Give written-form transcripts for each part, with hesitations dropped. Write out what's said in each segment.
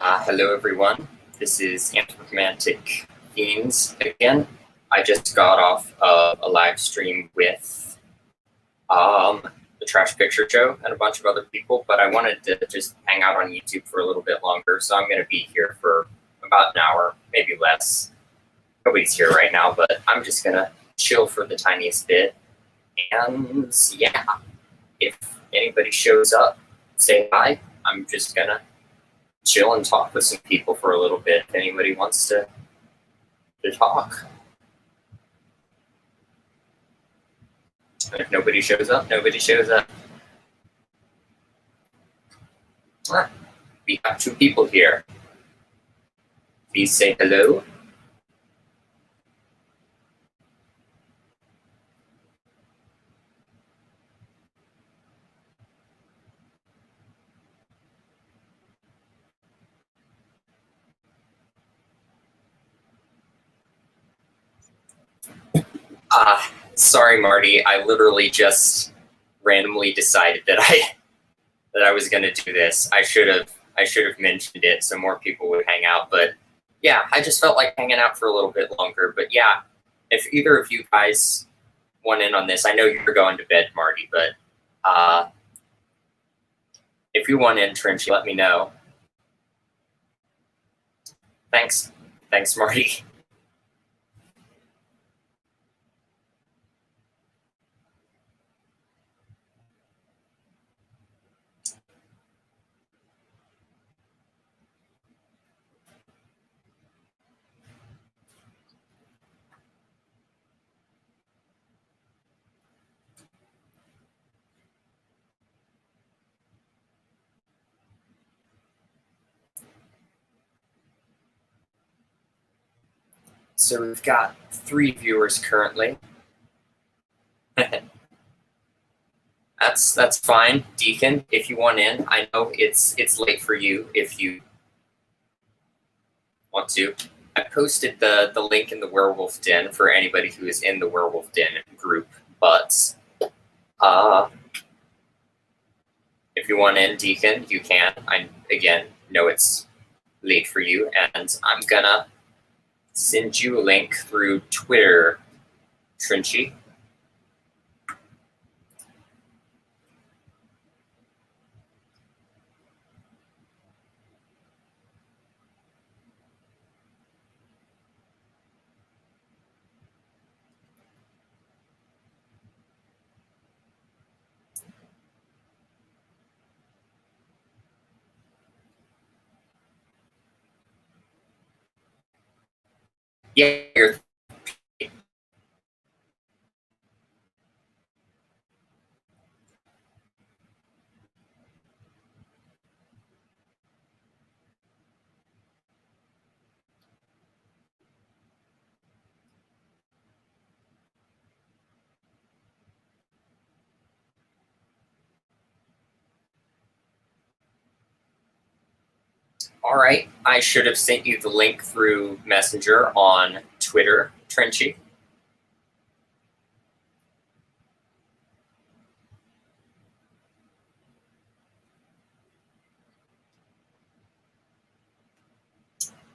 Hello everyone, this is Anthropomantic Fiends again. I just got off a live stream with the Trash Picture Show and a bunch of other people, but I wanted to just hang out on YouTube for a little bit longer, so I'm going to be here for about an hour, maybe less. Nobody's here right now, but I'm just going to chill for the tiniest bit. And yeah, if anybody shows up, say hi. I'm just going to chill and talk with some people for a little bit if anybody wants to talk. And if nobody shows up, nobody shows up. We have two people here. Please say hello. Sorry, Marty. I literally just randomly decided that I was going to do this. I should have mentioned it so more people would hang out. But yeah, I just felt like hanging out for a little bit longer. But yeah, if either of you guys want in on this, I know you're going to bed, Marty. But if you want in, Trenchy, let me know. Thanks, Marty. So we've got 3 viewers currently. That's fine, Deacon. If you want in, I know it's late for you. If you want to, I posted the link in the Werewolf Den for anybody who is in the Werewolf Den group. But if you want in, Deacon, you can. I again know it's late for you, and I'm gonna send you a link through Twitter, Trenchy. Yeah, you're all right. I should have sent you the link through Messenger on Twitter, Trenchy.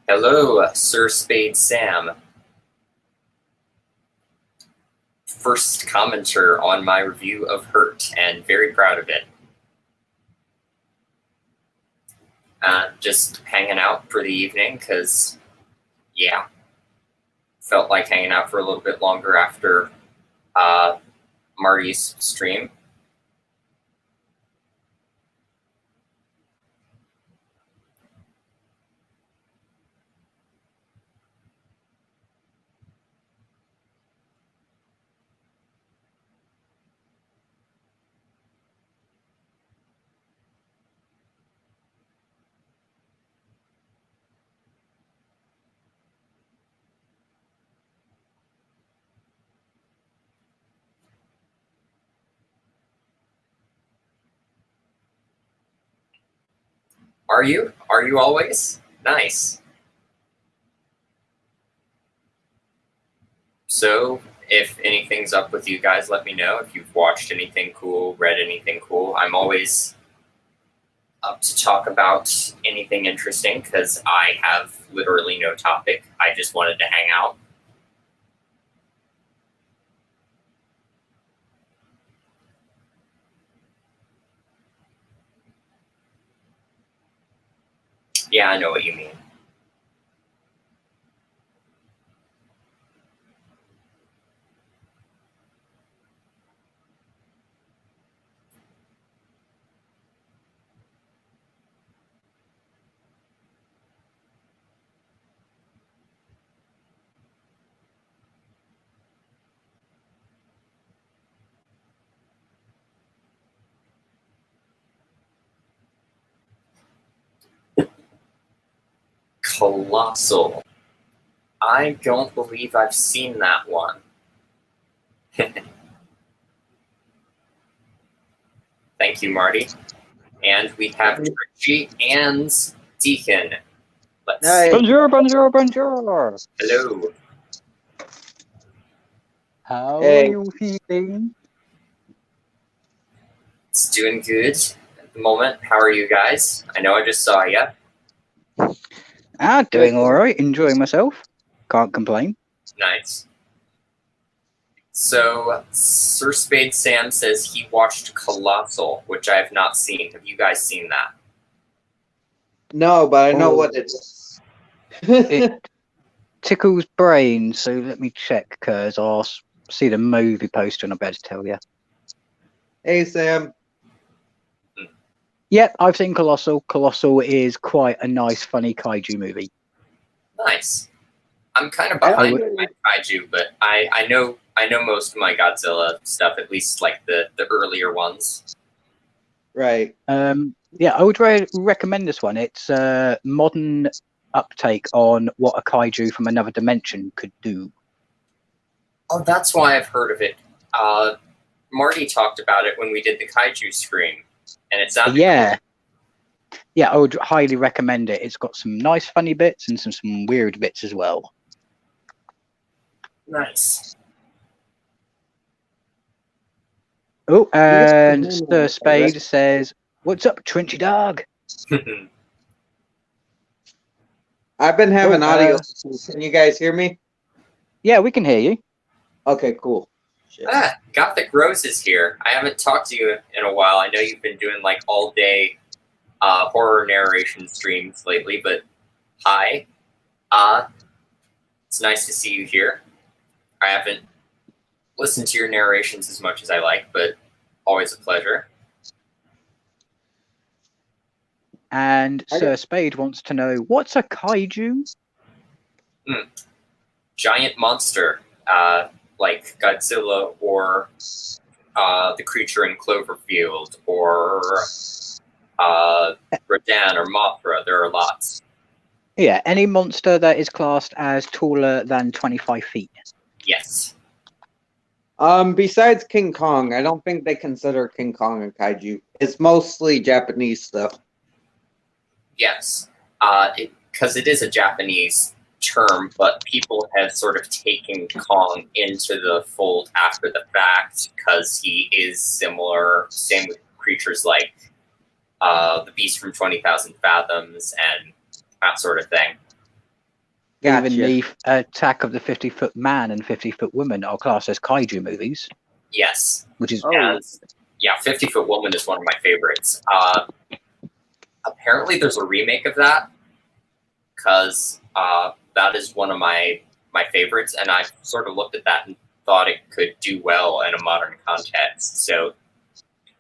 Hello, Sir Spade Sam. First commenter on my review of Hurt, and very proud of it. Just hanging out for the evening, because, yeah, felt like hanging out for a little bit longer after Marty's stream. Are you? Are you always? Nice. So, if anything's up with you guys, let me know. If you've watched anything cool, read anything cool, I'm always up to talk about anything interesting because I have literally no topic. I just wanted to hang out. Yeah, I know what you mean. Colossal. I don't believe I've seen that one. Thank you, Marty. And we have Richie and Deacon. Let's see. Bonjour, bonjour, bonjour. Hello. How are you feeling? It's doing good at the moment. How are you guys? I know I just saw you. Doing all right. Enjoying myself. Can't complain. Nice. So, Sir Spade Sam says he watched Colossal, which I have not seen. Have you guys seen that? No, but I know what it is. It tickles brains, so let me check, because I'll see the movie poster and I'll be able to tell you. Hey, Sam. Yeah, I've seen Colossal. Colossal is quite a nice, funny kaiju movie. Nice. I'm kind of behind my kaiju, but I know most of my Godzilla stuff, at least like the earlier ones. Right. Yeah, I would recommend this one. It's a modern uptake on what a kaiju from another dimension could do. Oh, that's why I've heard of it. Marty talked about it when we did the kaiju scream, and it sounded yeah. Yeah, I would highly recommend it. It's got some nice, funny bits and some weird bits as well. Nice. Oh, and Sir Spade says, "What's up, Trenchy Dog?" I've been having audio. Can you guys hear me? Yeah, we can hear you. Okay, cool. Shit. Gothic Rose is here. I haven't talked to you in a while. I know you've been doing like all day horror narration streams lately, but hi. It's nice to see you here. I haven't listened to your narrations as much as I like, but always a pleasure. And Sir Spade wants to know, what's a kaiju? Giant monster, like Godzilla or the creature in Cloverfield or Rodan or Mothra. There are lots. Yeah, any monster that is classed as taller than 25 feet. Yes. Besides King Kong, I don't think they consider King Kong a kaiju. It's mostly Japanese stuff. Yes, because it is a Japanese term, but people have sort of taken Kong into the fold after the fact because he is similar. Same with creatures like the Beast from 20,000 Fathoms and that sort of thing. Gotcha. Even the Attack of the 50-Foot Man and 50-Foot Woman are classed as kaiju movies. Yes. Which is... yeah, 50-Foot Woman is one of my favorites. Apparently there's a remake of that because that is one of my favorites, and I sort of looked at that and thought it could do well in a modern context. So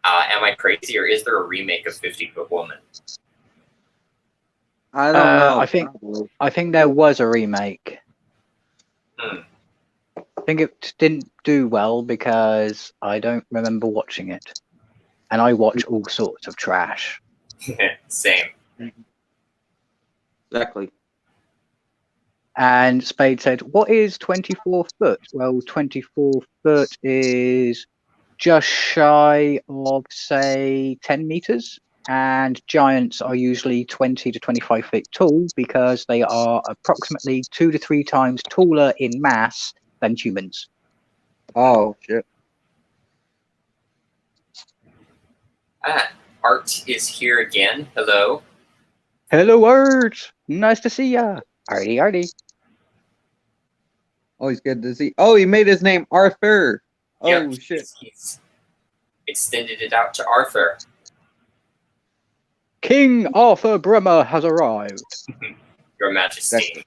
am I crazy, or is there a remake of 50-Foot Woman? I don't know. I think there was a remake. I think it didn't do well because I don't remember watching it. And I watch all sorts of trash. Same. Exactly. And Spade said, what is 24 foot? Well, 24 foot is just shy of, say, 10 meters. And giants are usually 20 to 25 feet tall because they are approximately 2 to 3 times taller in mass than humans. Oh, shit. Art is here again. Hello. Hello, Art. Nice to see ya. Arty, arty. Always good to see. Oh, he made his name Arthur. Oh, Yep, shit. He's extended it out to Arthur. King Arthur Bremer has arrived. Your Majesty.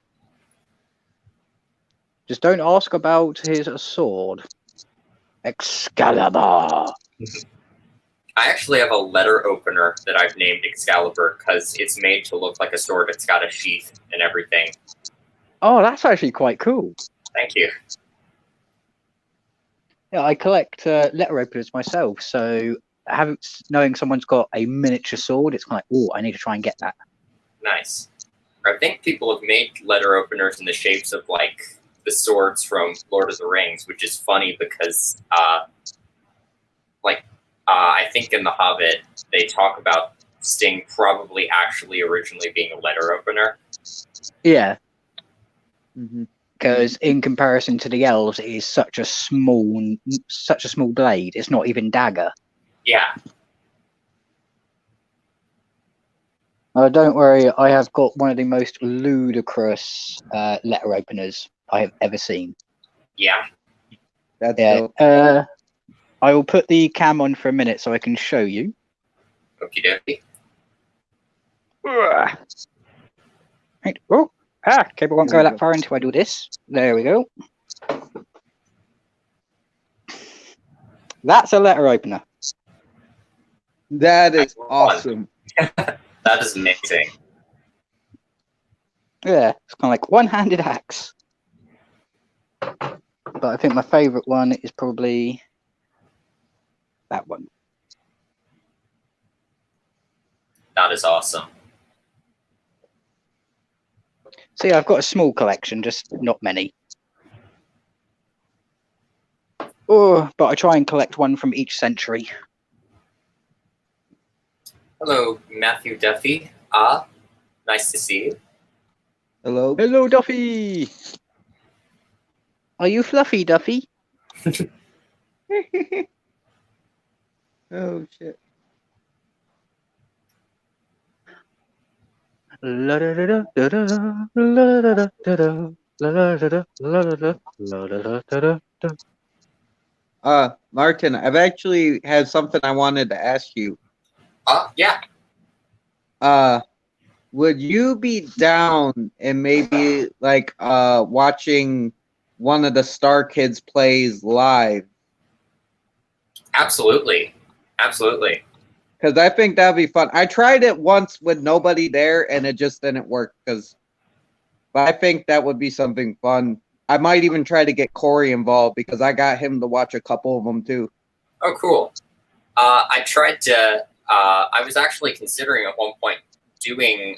Just don't ask about his sword. Excalibur. I actually have a letter opener that I've named Excalibur because it's made to look like a sword. It's got a sheath and everything. Oh, that's actually quite cool. Thank you. Yeah, I collect letter openers myself, so knowing someone's got a miniature sword, it's kind of like, oh, I need to try and get that. Nice. I think people have made letter openers in the shapes of like the swords from Lord of the Rings, which is funny because I think in The Hobbit they talk about Sting probably actually originally being a letter opener. Yeah, Mm-hmm. because in comparison to the elves, it is such a small blade. It's not even dagger. Yeah. Don't worry, I have got one of the most ludicrous letter openers I have ever seen. Yeah. That's Yeah. dope. I will put the cam on for a minute so I can show you. Okie dokie. Right. Oh, cable won't go that far until I do this. There we go. That's a letter opener. That is awesome. That is amazing. Yeah, it's kind of like one-handed axe. But I think my favorite one is probably that one. That is awesome. So yeah, I've got a small collection, just not many. Oh, but I try and collect one from each century. Hello, Matthew Duffy. Nice to see you. Hello. Hello, Duffy. Are you fluffy, Duffy? Oh, shit. Martin, I've actually had something I wanted to ask you. Yeah. Would you be down and maybe like watching one of the Star Kids plays live? Absolutely. Absolutely. Because I think that'd be fun. I tried it once with nobody there and it just didn't work. But I think that would be something fun. I might even try to get Corey involved because I got him to watch a couple of them too. Oh, cool. I tried to. I was actually considering at one point doing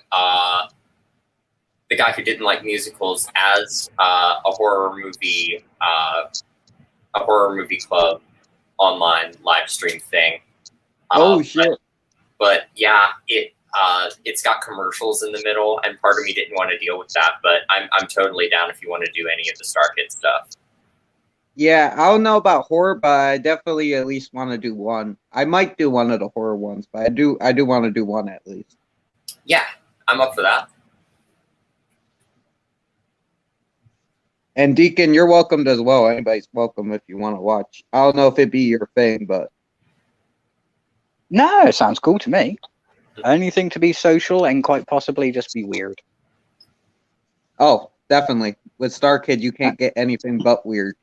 the guy who didn't like musicals as a horror movie club online live stream thing. Oh shit! But yeah, it's got commercials in the middle, and part of me didn't want to deal with that. But I'm totally down if you want to do any of the Star Kid stuff. Yeah, I don't know about horror, but I definitely at least want to do one. I might do one of the horror ones, but I do want to do one at least. Yeah, I'm up for that. And Deacon, you're welcome as well. Anybody's welcome if you want to watch. I don't know if it'd be your thing, but No, it sounds cool to me. Anything to be social and quite possibly just be weird. oh, definitely. With Star Kid, you can't get anything but weird.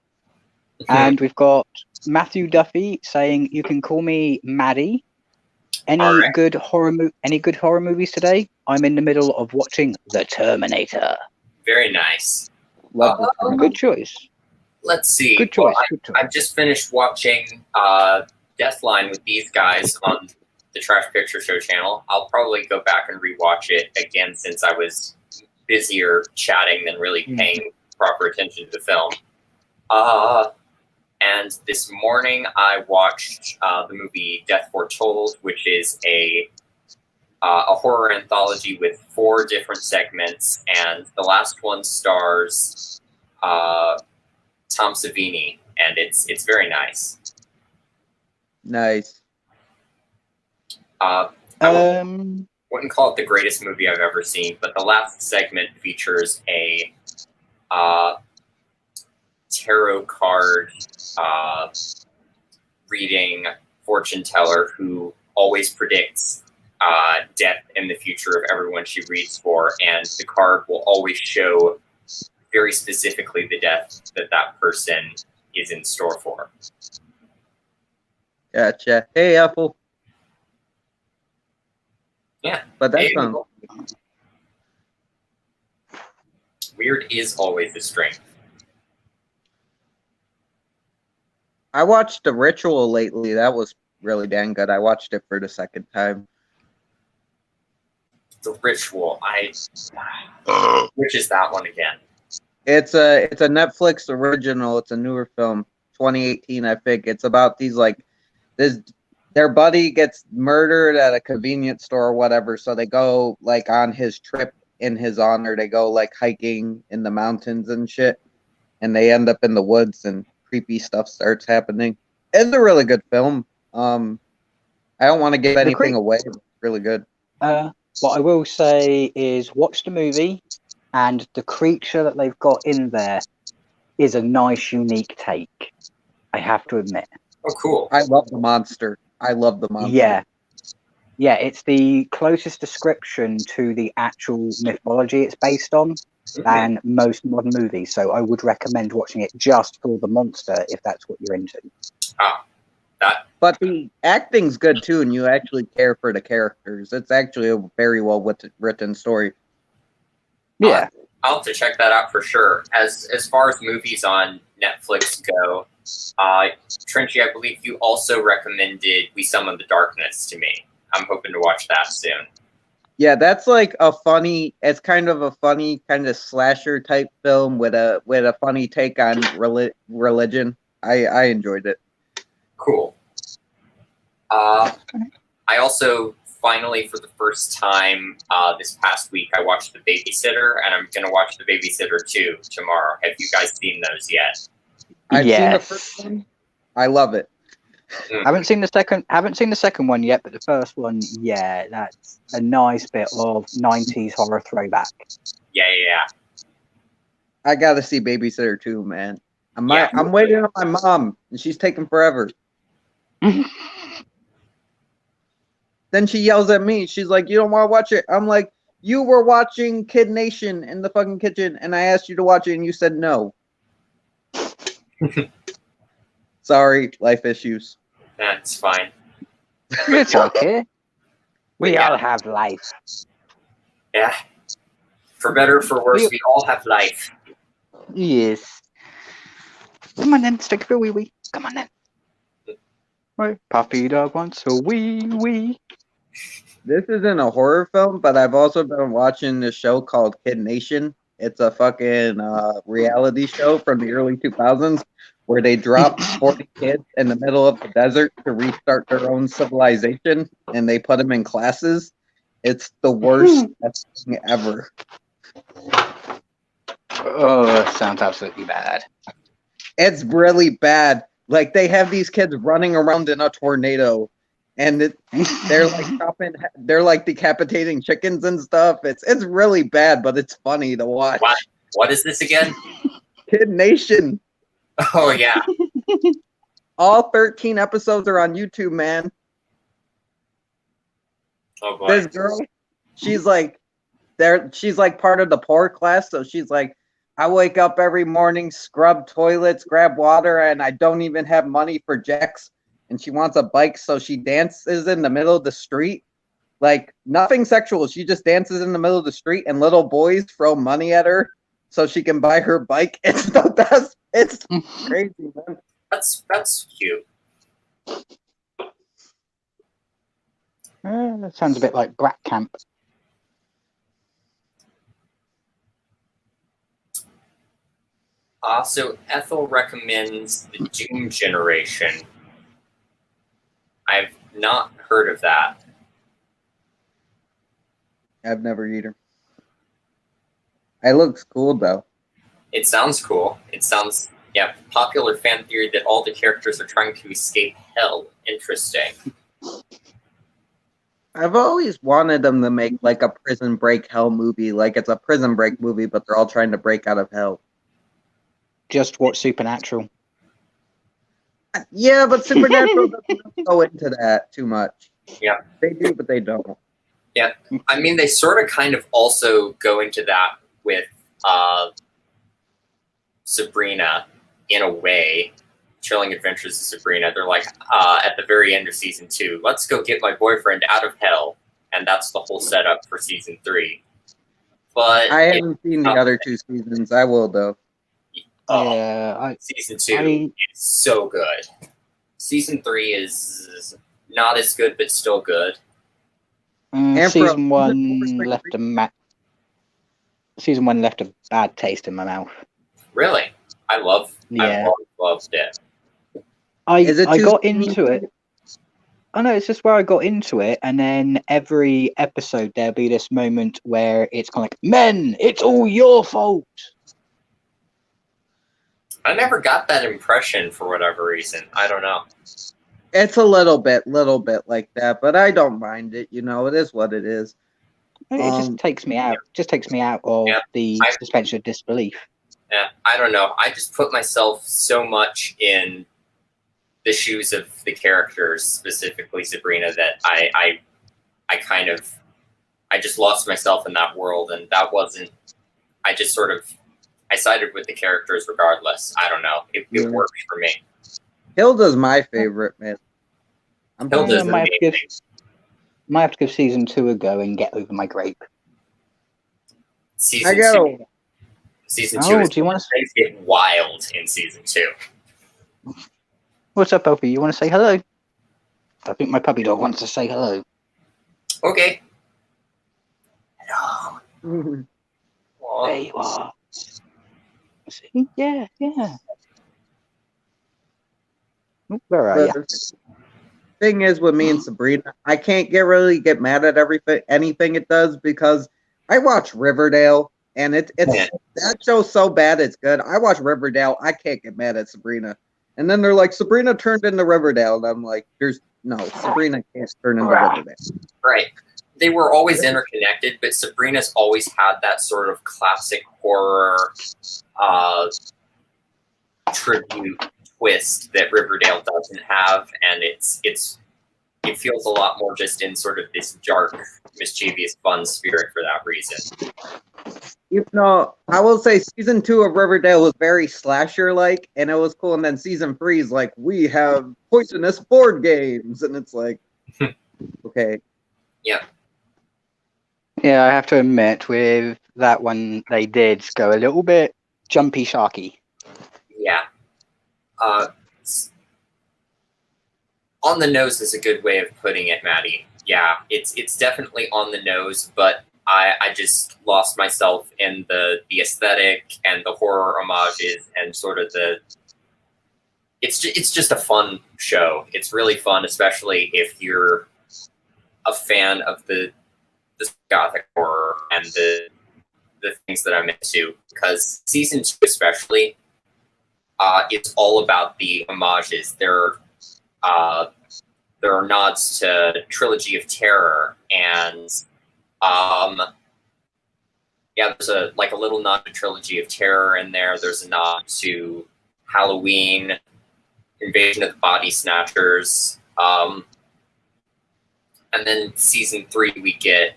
And we've got Matthew Duffy saying, "You can call me Maddie. Any good horror movies today? I'm in the middle of watching The Terminator." Very nice. Love the Terminator. Good choice. Let's see. Good choice. Well, good choice. I've just finished watching Deathline with these guys on the Trash Picture Show channel. I'll probably go back and rewatch it again since I was busier chatting than really paying proper attention to the film. And this morning I watched the movie Death Foretold, which is a horror anthology with 4 different segments, and the last one stars Tom Savini, and it's very nice. Nice. I wouldn't call it the greatest movie I've ever seen, but the last segment features a tarot card reading fortune teller who always predicts death in the future of everyone she reads for, and the card will always show very specifically the death that that person is in store for. Gotcha. Hey, Apple. Yeah. But that Hey, sounds... Weird is always a strength. I watched The Ritual lately. That was really dang good. I watched it for the second time. The Ritual. Which is that one again? It's a Netflix original. It's a newer film, 2018, I think. It's about these their buddy gets murdered at a convenience store or whatever, so they go like on his trip in his honor. They go like hiking in the mountains and shit, and they end up in the woods and creepy stuff starts happening. It's a really good film. I don't want to give anything away. But it's really good. What I will say is watch the movie, and the creature that they've got in there is a nice, unique take. I have to admit. Oh, cool. I love the monster. Yeah, it's the closest description to the actual mythology it's based on than most modern movies. So I would recommend watching it just for the monster if that's what you're into. But the acting's good too, and you actually care for the characters. It's actually a very well written story. Yeah, I'll have to check that out for sure. As far as movies on Netflix go, Trenchy, I believe you also recommended We Summon the Darkness to me. I'm hoping to watch that soon. Yeah, that's like it's kind of a funny kind of slasher type film with a funny take on religion. I enjoyed it. Cool. I also finally, for the first time this past week, I watched The Babysitter, and I'm going to watch The Babysitter 2 tomorrow. Have you guys seen those yet? I've seen the first one. I love it. Haven't seen the second one yet, but the first one, yeah, that's a nice bit of 90s horror throwback. Yeah. I gotta see Babysitter 2, man. I'm waiting on my mom, and she's taking forever. Then she yells at me. She's like, "You don't want to watch it?" I'm like, "You were watching Kid Nation in the fucking kitchen, and I asked you to watch it, and you said no." Sorry, life issues. That's fine. It's okay. We all have life. Yeah. For better or for worse, we all have life. Yes. Come on then, stick for a wee wee. Come on then. Right, Puppy Dog wants a wee wee. This isn't a horror film, but I've also been watching this show called Kid Nation. It's a fucking reality show from the early 2000s where they drop 40 kids in the middle of the desert to restart their own civilization, and they put them in classes. It's the worst thing ever. Oh, that sounds absolutely bad. It's really bad. Like, they have these kids running around in a tornado, and they're like decapitating chickens and stuff. It's really bad, but it's funny to watch. What is this again? Kid Nation. Oh yeah. All 13 episodes are on YouTube, man. Oh boy. This girl, she's like part of the poor class, so she's like, I wake up every morning, scrub toilets, grab water, and I don't even have money for jacks. And she wants a bike, so she dances in the middle of the street. Like, nothing sexual. She just dances in the middle of the street, and little boys throw money at her so she can buy her bike. It's the best. It's crazy, man. That's cute. That sounds a bit like Brat Camp. So Ethel recommends the Doom Generation. I've not heard of that. I've never either. It looks cool, though. It sounds cool. It sounds, popular fan theory that all the characters are trying to escape hell. Interesting. I've always wanted them to make like a Prison Break hell movie, like it's a Prison Break movie, but they're all trying to break out of hell. Just watch Supernatural. Yeah, but Supernatural doesn't go into that too much. Yeah. They do, but they don't. Yeah. I mean, they sort of kind of also go into that with Sabrina in a way. Chilling Adventures of Sabrina. They're like, at the very end of season 2, let's go get my boyfriend out of hell. And that's the whole setup for season 3. But I haven't seen the other 2 seasons. I will, though. Season 2 is so good. Season 3 is not as good, but still good. Season 1 left a bad taste in my mouth. Really? I loved it. I got into it. I know, it's just where I got into it, and then every episode there'll be this moment where it's kind of like, men, it's all your fault. I never got that impression for whatever reason. I don't know. It's a little bit like that, but I don't mind it. It is what it is. It just takes me out. Just takes me out of the suspension of disbelief. Yeah, I don't know. I just put myself so much in the shoes of the characters, specifically Sabrina, that I just lost myself in that world, and that wasn't. I sided with the characters regardless. I don't know. It worked for me. Hilda's my favorite, man. Hilda's might have to give season 2 a go and get over my grape. Season 2 is do you want to get wild in season 2. What's up, Opie? You want to say hello? I think my puppy dog wants to say hello. Okay. Hello. There you are. See? Yeah. Where are you? Thing is with me and Sabrina, I can't really get mad at anything it does because I watch Riverdale and it's that show's so bad it's good. I watch Riverdale, I can't get mad at Sabrina. And then they're like, Sabrina turned into Riverdale, and I'm like, Sabrina can't turn into Riverdale. Right. They were always interconnected, but Sabrina's always had that sort of classic horror tribute twist that Riverdale doesn't have, and it feels a lot more just in sort of this dark, mischievous, fun spirit for that reason. I will say season 2 of Riverdale was very slasher-like, and it was cool. And then season 3 is like, we have poisonous board games, and it's like, okay. Yeah. Yeah, I have to admit, with that one, they did go a little bit jumpy sharky. Yeah. On the nose is a good way of putting it, Maddie. Yeah, it's definitely on the nose, but I just lost myself in the aesthetic and the horror homages and sort of it's just a fun show. It's really fun, especially if you're a fan of the gothic horror and the things that I'm into, because season 2 especially, it's all about the homages. There are nods to Trilogy of Terror, and there's a little nod to Trilogy of Terror in there. There's a nod to Halloween, Invasion of the Body Snatchers, and then season 3 we get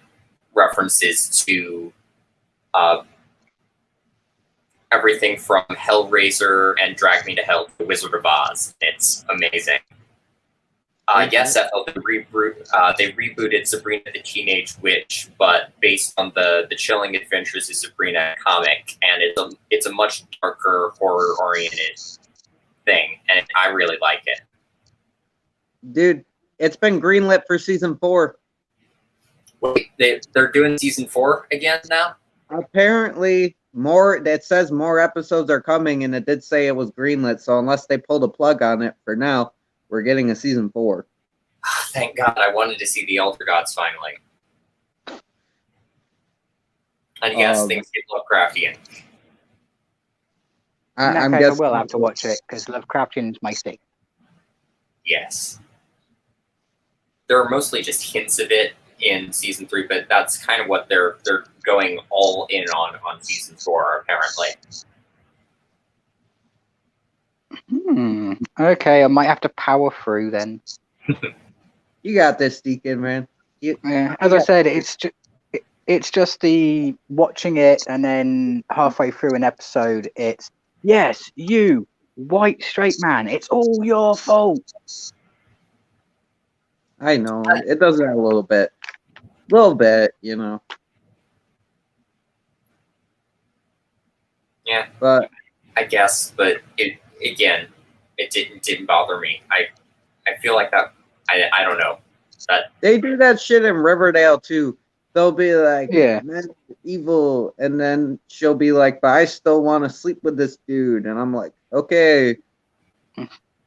references to everything from Hellraiser and Drag Me to Hell to The Wizard of Oz. It's amazing. Yes, Ethel, they rebooted Sabrina the Teenage Witch, but based on the Chilling Adventures of Sabrina comic, and it's a much darker, horror-oriented thing, and I really like it. Dude, it's been greenlit for season 4. Wait, they're doing season 4 again now? Apparently, it says more episodes are coming, and it did say it was greenlit, so unless they pulled a plug on it for now, we're getting a season 4. Thank God, I wanted to see the Elder Gods finally. And yes, things get Lovecraftian. I will have to watch it, because Lovecraftian is my thing. Yes. There are mostly just hints of it in season 3, but that's kind of what they're going all in on season 4, apparently. Okay, I might have to power through then. You got this, Deacon, man. As I said, it's just the watching it, and then halfway through an episode, it's yes, you white straight man, it's all your fault. I know it does that a little bit, you know. Yeah, but I guess, but it didn't bother me. I feel like that. I don't know. That they do that shit in Riverdale too. They'll be like, Yeah. "Man, evil," and then she'll be like, "But I still want to sleep with this dude," and I'm like, "Okay."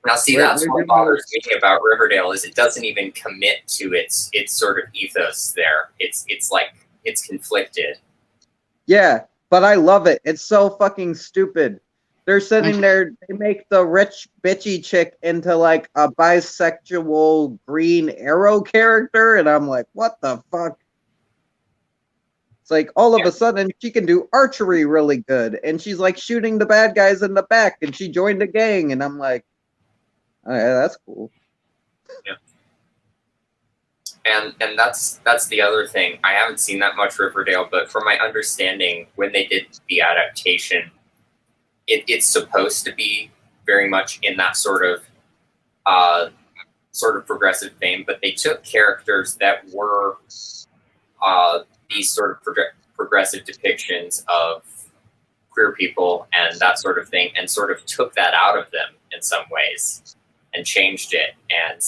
Now, see, that's what bothers me about Riverdale is it doesn't even commit to its sort of ethos. There, it's like it's conflicted. Yeah, but I love it. It's so fucking stupid. They're sitting there. They make the rich bitchy chick into like a bisexual Green Arrow character, and I'm like, what the fuck? It's like all of a sudden she can do archery really good, and she's like shooting the bad guys in the back, and she joined a gang, and I'm like, oh, yeah, that's cool. Yeah. And that's the other thing. I haven't seen that much Riverdale, but from my understanding, when they did the adaptation, it's supposed to be very much in that sort of progressive vein. But they took characters that were these sort of progressive depictions of queer people and that sort of thing, and sort of took that out of them in some ways and changed it. And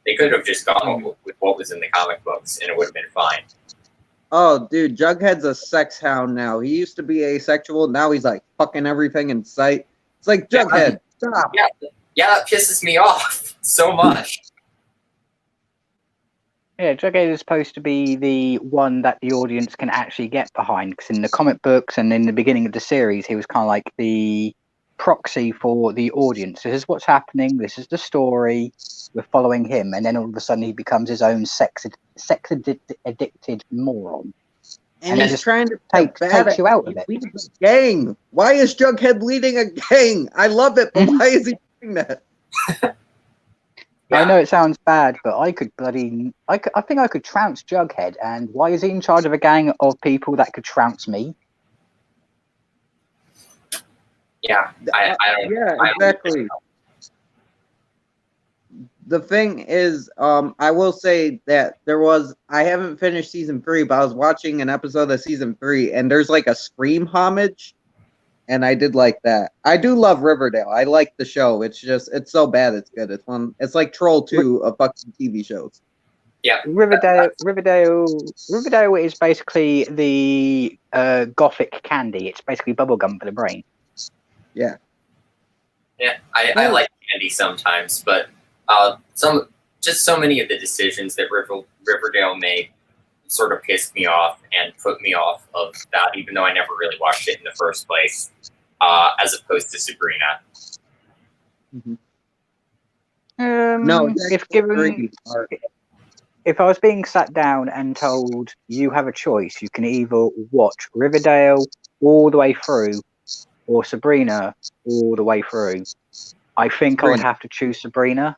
they could have just gone with what was in the comic books, and it would have been fine. Oh, dude, Jughead's a sex hound now. He used to be asexual. Now he's like fucking everything in sight. It's like, Jughead, stop. Yeah, that pisses me off so much. Yeah, Jughead is supposed to be the one that the audience can actually get behind, because in the comic books and in the beginning of the series, he was kind of like the proxy for the audience. This is what's happening. This is the story. We're following him, and then all of a sudden he becomes his own sex addicted moron. And he's trying to takes you out of it. Leads a gang. Why is Jughead leading a gang? I love it, but why is he doing that? I know it sounds bad, but I think I could trounce Jughead. And why is he in charge of a gang of people that could trounce me? Yeah, I don't. Yeah, exactly. The thing is, I will say that I haven't finished season 3, but I was watching an episode of season 3, and there's like a Scream homage, and I did like that. I do love Riverdale. I like the show. It's so bad it's good. It's fun. It's like Troll 2 of fucking TV shows. Yeah. Riverdale is basically the gothic candy. It's basically bubblegum for the brain. Yeah. Yeah, I like candy sometimes, but so many of the decisions that Riverdale made sort of pissed me off and put me off of that, even though I never really watched it in the first place, as opposed to Sabrina. No, if I was being sat down and told you have a choice, you can either watch Riverdale all the way through or Sabrina all the way through, I think I would have to choose Sabrina.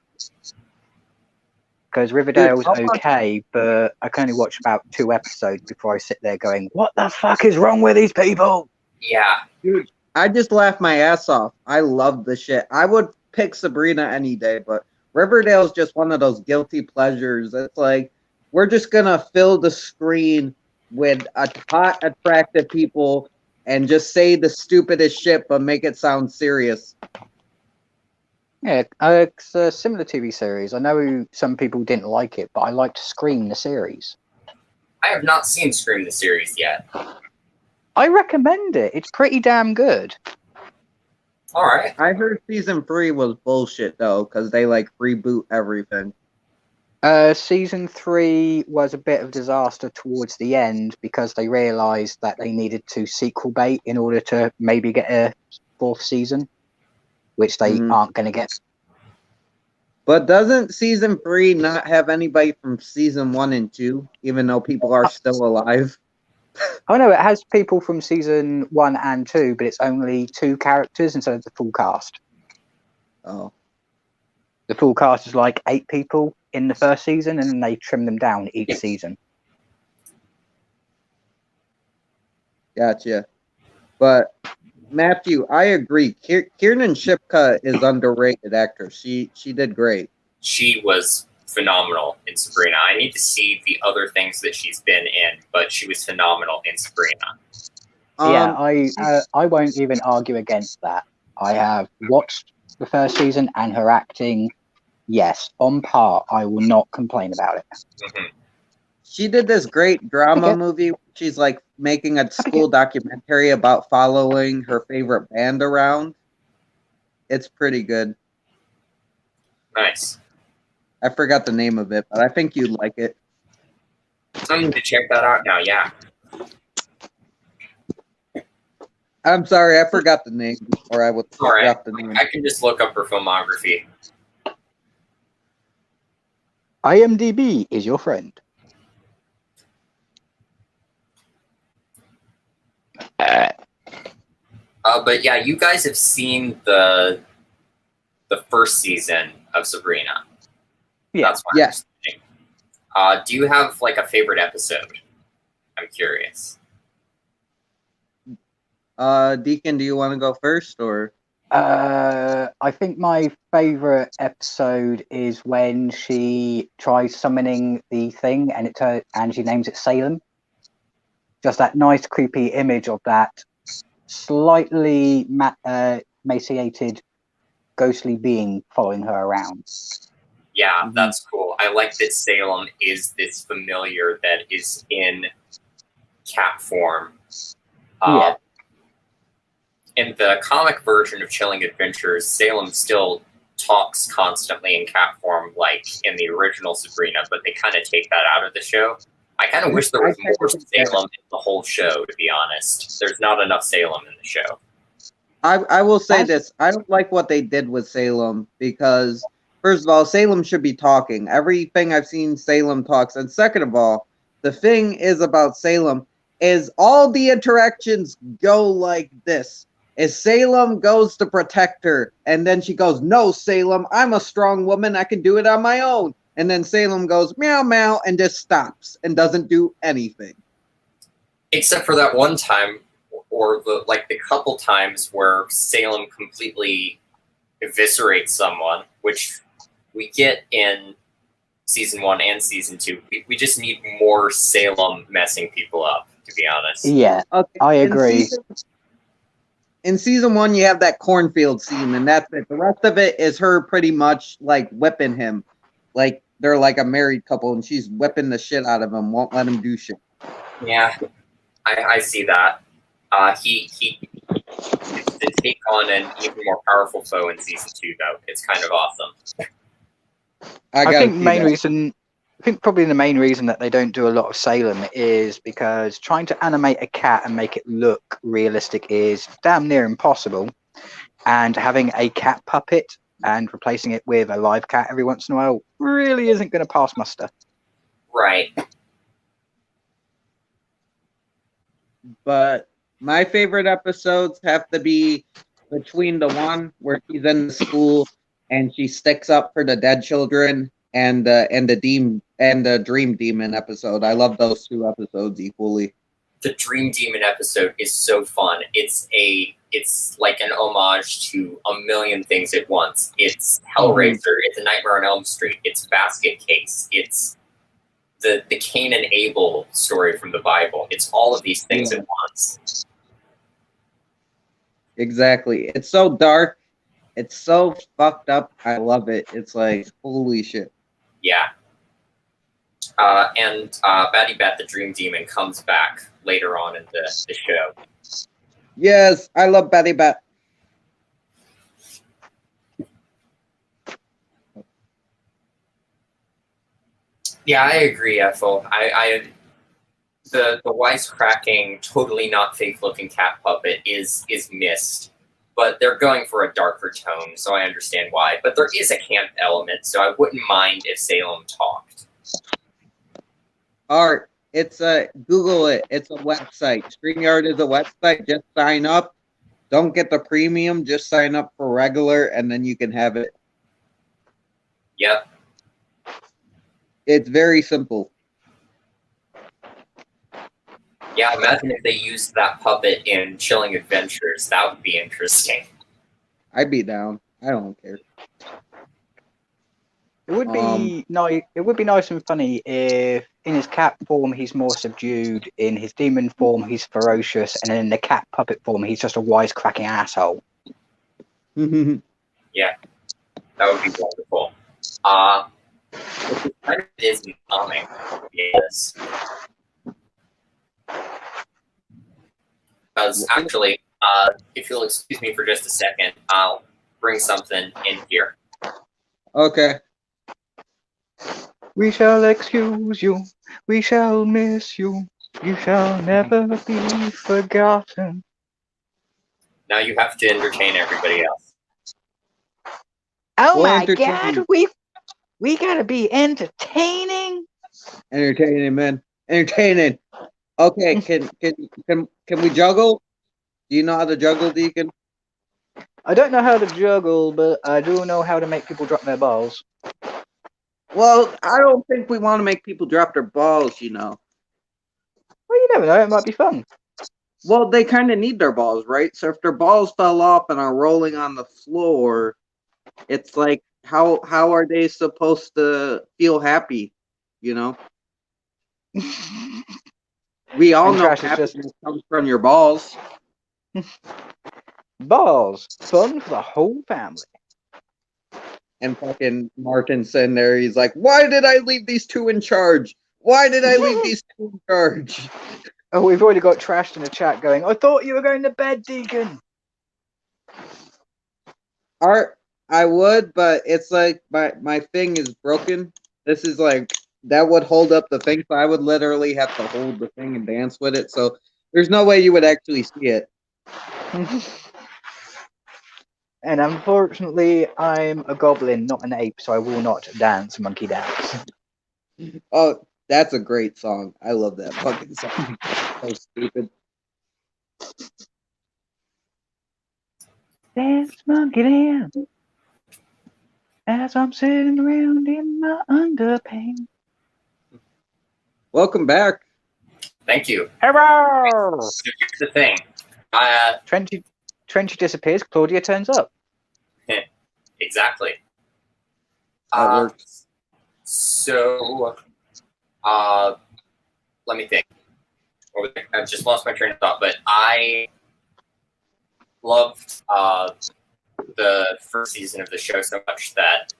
Because Riverdale's okay, but I can only watch about 2 episodes before I sit there going, what the fuck is wrong with these people? Yeah. Dude, I just laughed my ass off. I love the shit. I would pick Sabrina any day, but Riverdale's just one of those guilty pleasures. It's like, we're just going to fill the screen with hot, attractive people and just say the stupidest shit, but make it sound serious. Yeah, it's a similar TV series. I know some people didn't like it, but I liked Scream, the series. I have not seen Scream, the series yet. I recommend it. It's pretty damn good. All right. I heard season 3 was bullshit, though, because they, like, reboot everything. Season 3 was a bit of disaster towards the end because they realised that they needed to sequel bait in order to maybe get a 4th season, which they aren't going to get. But doesn't season 3 not have anybody from season 1 and 2, even though people are still alive? Oh no, it has people from season 1 and 2, but it's only 2 characters instead of the full cast. Oh, The full cast is like 8 people in the first season, and then they trim them down each season. gotcha. But Matthew, I agree. Kiernan Shipka is underrated actor. She did great. She was phenomenal in Sabrina. I need to see the other things that she's been in, but she was phenomenal in Sabrina. Yeah, I won't even argue against that. I have watched the first season, and her acting, yes, on par. I will not complain about it. Mm-hmm. She did this great drama movie. She's like making a school documentary about following her favorite band around. It's pretty good. Nice. I forgot the name of it, but I think you'd like it. I need to check that out now. Yeah. I'm sorry, I forgot the name, or I would All right. forgot the name. I can just look up her filmography. IMDb is your friend. But yeah, you guys have seen the first season of Sabrina. Yeah. That's what I'm saying. Do you have like a favorite episode? I'm curious. Deacon, do you want to go first, or? I think my favorite episode is when she tries summoning the thing, and she names it Salem. Just that nice, creepy image of that slightly emaciated, ghostly being following her around. Yeah, that's cool. I like that Salem is this familiar that is in cat form. Yeah. In the comic version of Chilling Adventures, Salem still talks constantly in cat form, like in the original Sabrina, but they kind of take that out of the show. I kind of wish there was more Salem in the whole show, to be honest. There's not enough Salem in the show. I will say this. I don't like what they did with Salem because, first of all, Salem should be talking. Everything I've seen, Salem talks. And second of all, the thing is about Salem is all the interactions go like this. Is Salem goes to protect her, and then she goes, "No, Salem, I'm a strong woman. I can do it on my own." And then Salem goes, "Meow, meow," and just stops and doesn't do anything. Except for that one time, or the couple times where Salem completely eviscerates someone, which we get in season 1 and season 2. We just need more Salem messing people up, to be honest. Yeah, Okay, I agree. In season 1, you have that cornfield scene, and that's it. The rest of it is her pretty much like whipping him, like they're like a married couple, and she's whipping the shit out of him, won't let him do shit. Yeah, I see that. He to take on an even more powerful foe in season 2, though. It's kind of awesome. I think probably the main reason that they don't do a lot of Salem is because trying to animate a cat and make it look realistic is damn near impossible. And having a cat puppet and replacing it with a live cat every once in a while really isn't going to pass muster. Right. But my favorite episodes have to be between the one where she's in the school and she sticks up for the dead children and the Dream Demon episode. I love those 2 episodes equally. The Dream Demon episode is so fun. It's like an homage to a million things at once. It's Hellraiser. It's A Nightmare on Elm Street. It's Basket Case. It's the Cain and Abel story from the Bible. It's all of these things at once. Exactly. It's so dark. It's so fucked up. I love it. It's like, holy shit. Yeah. And Batty Bat the Dream Demon comes back later on in the show. Yes, I love Batty Bat. Yeah, I agree, Ethel. The wisecracking, totally not fake looking cat puppet is missed. but they're going for a darker tone, so I understand why. But there is a camp element, so I wouldn't mind if Salem talked. Art, it's a Google it. It's a website. StreamYard is a website. Just sign up. Don't get the premium. Just sign up for regular, and then you can have it. Yep. It's very simple. Yeah, imagine if they used that puppet in Chilling Adventures. That would be interesting. I'd be down. I don't care. It would be nice. It would be nice and funny if, in his cat form, he's more subdued. In his demon form, he's ferocious, and in the cat puppet form, he's just a wisecracking asshole. Yeah, that would be wonderful. It kind of is comic. Yes. Because actually, if you'll excuse me for just a second, I'll bring something in here. Okay. We shall excuse you. We shall miss you. You shall never be forgotten. Now you have to entertain everybody else. Oh We'll my entertain God! you. We gotta be entertaining. Entertaining, man. Entertaining. Okay, can we juggle? Do you know how to juggle, Deacon? I don't know how to juggle, but I do know how to make people drop their balls. Well, I don't think we want to make people drop their balls, you know. Well, you never know. It might be fun. Well, they kind of need their balls, right? So if their balls fell off and are rolling on the floor, it's like how are they supposed to feel happy, you know? We all And know trash is happiness comes from your balls. Balls. Fun for the whole family. And fucking Martin sitting there, he's like, why did I leave these two in charge? Why did I leave these two in charge? Oh, we've already got trashed in the chat going, I thought you were going to bed, Deacon. Art, I would, but it's like my thing is broken. This is like, that would hold up the thing, so I would literally have to hold the thing and dance with it. So there's no way you would actually see it. And unfortunately, I'm a goblin, not an ape, so I will not dance monkey dance. Oh, that's a great song. I love that fucking song. So stupid. Dance monkey dance. As I'm sitting around in my underpants. Welcome back. Thank you. Hello! So here's the thing. Trenchy disappears, Claudia turns up. Exactly. That works. So, let me think. I just lost my train of thought, but I loved the first season of the show so much that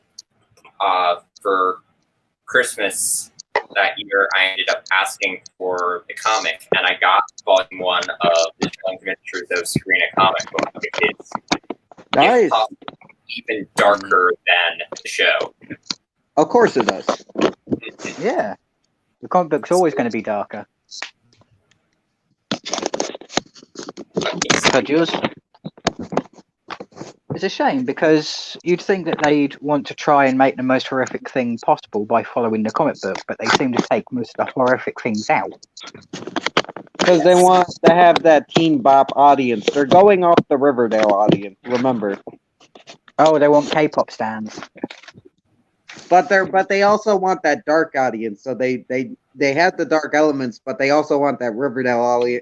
for Christmas that year, I ended up asking for the comic, and I got volume 1 of the Chilling Adventures of Sabrina comic book, which is Nice. even darker than the show. Of course it does. Yeah. The comic book's always going to be darker. It's a shame because you'd think that they'd want to try and make the most horrific thing possible by following the comic book, but they seem to take most of the horrific things out. Because they want to have that teen bop audience. They're going off the Riverdale audience, remember. Oh, they want K-pop stands. But they also want that dark audience. So they have the dark elements, but they also want that Riverdale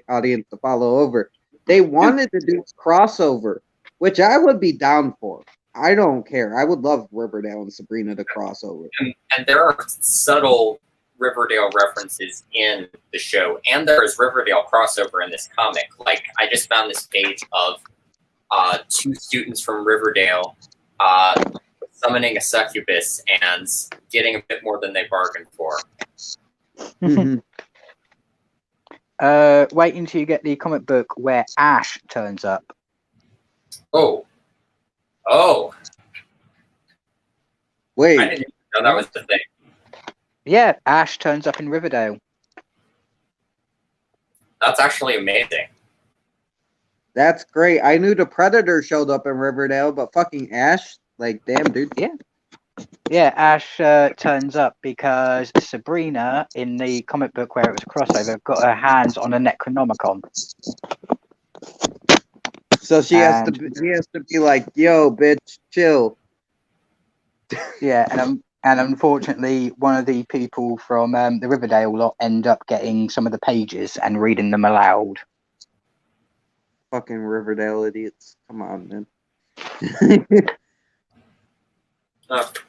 audience to follow over. They wanted to do crossover, which I would be down for. I don't care. I would love Riverdale and Sabrina to crossover. And there are subtle Riverdale references in the show, and there is Riverdale crossover in this comic. Like, I just found this page of 2 students from Riverdale summoning a succubus and getting a bit more than they bargained for. Mm-hmm. Wait until you get the comic book where Ash turns up. Oh. Wait. I didn't even know that was the thing. Yeah, Ash turns up in Riverdale. That's actually amazing. That's great. I knew the Predator showed up in Riverdale, but fucking Ash, like, damn, dude. Yeah, Ash turns up because Sabrina, in the comic book where it was a crossover, got her hands on a Necronomicon. So she has to And- be like, yo, bitch, chill. Yeah, and unfortunately, one of the people from the Riverdale lot end up getting some of the pages and reading them aloud. Fucking Riverdale idiots. Come on, man.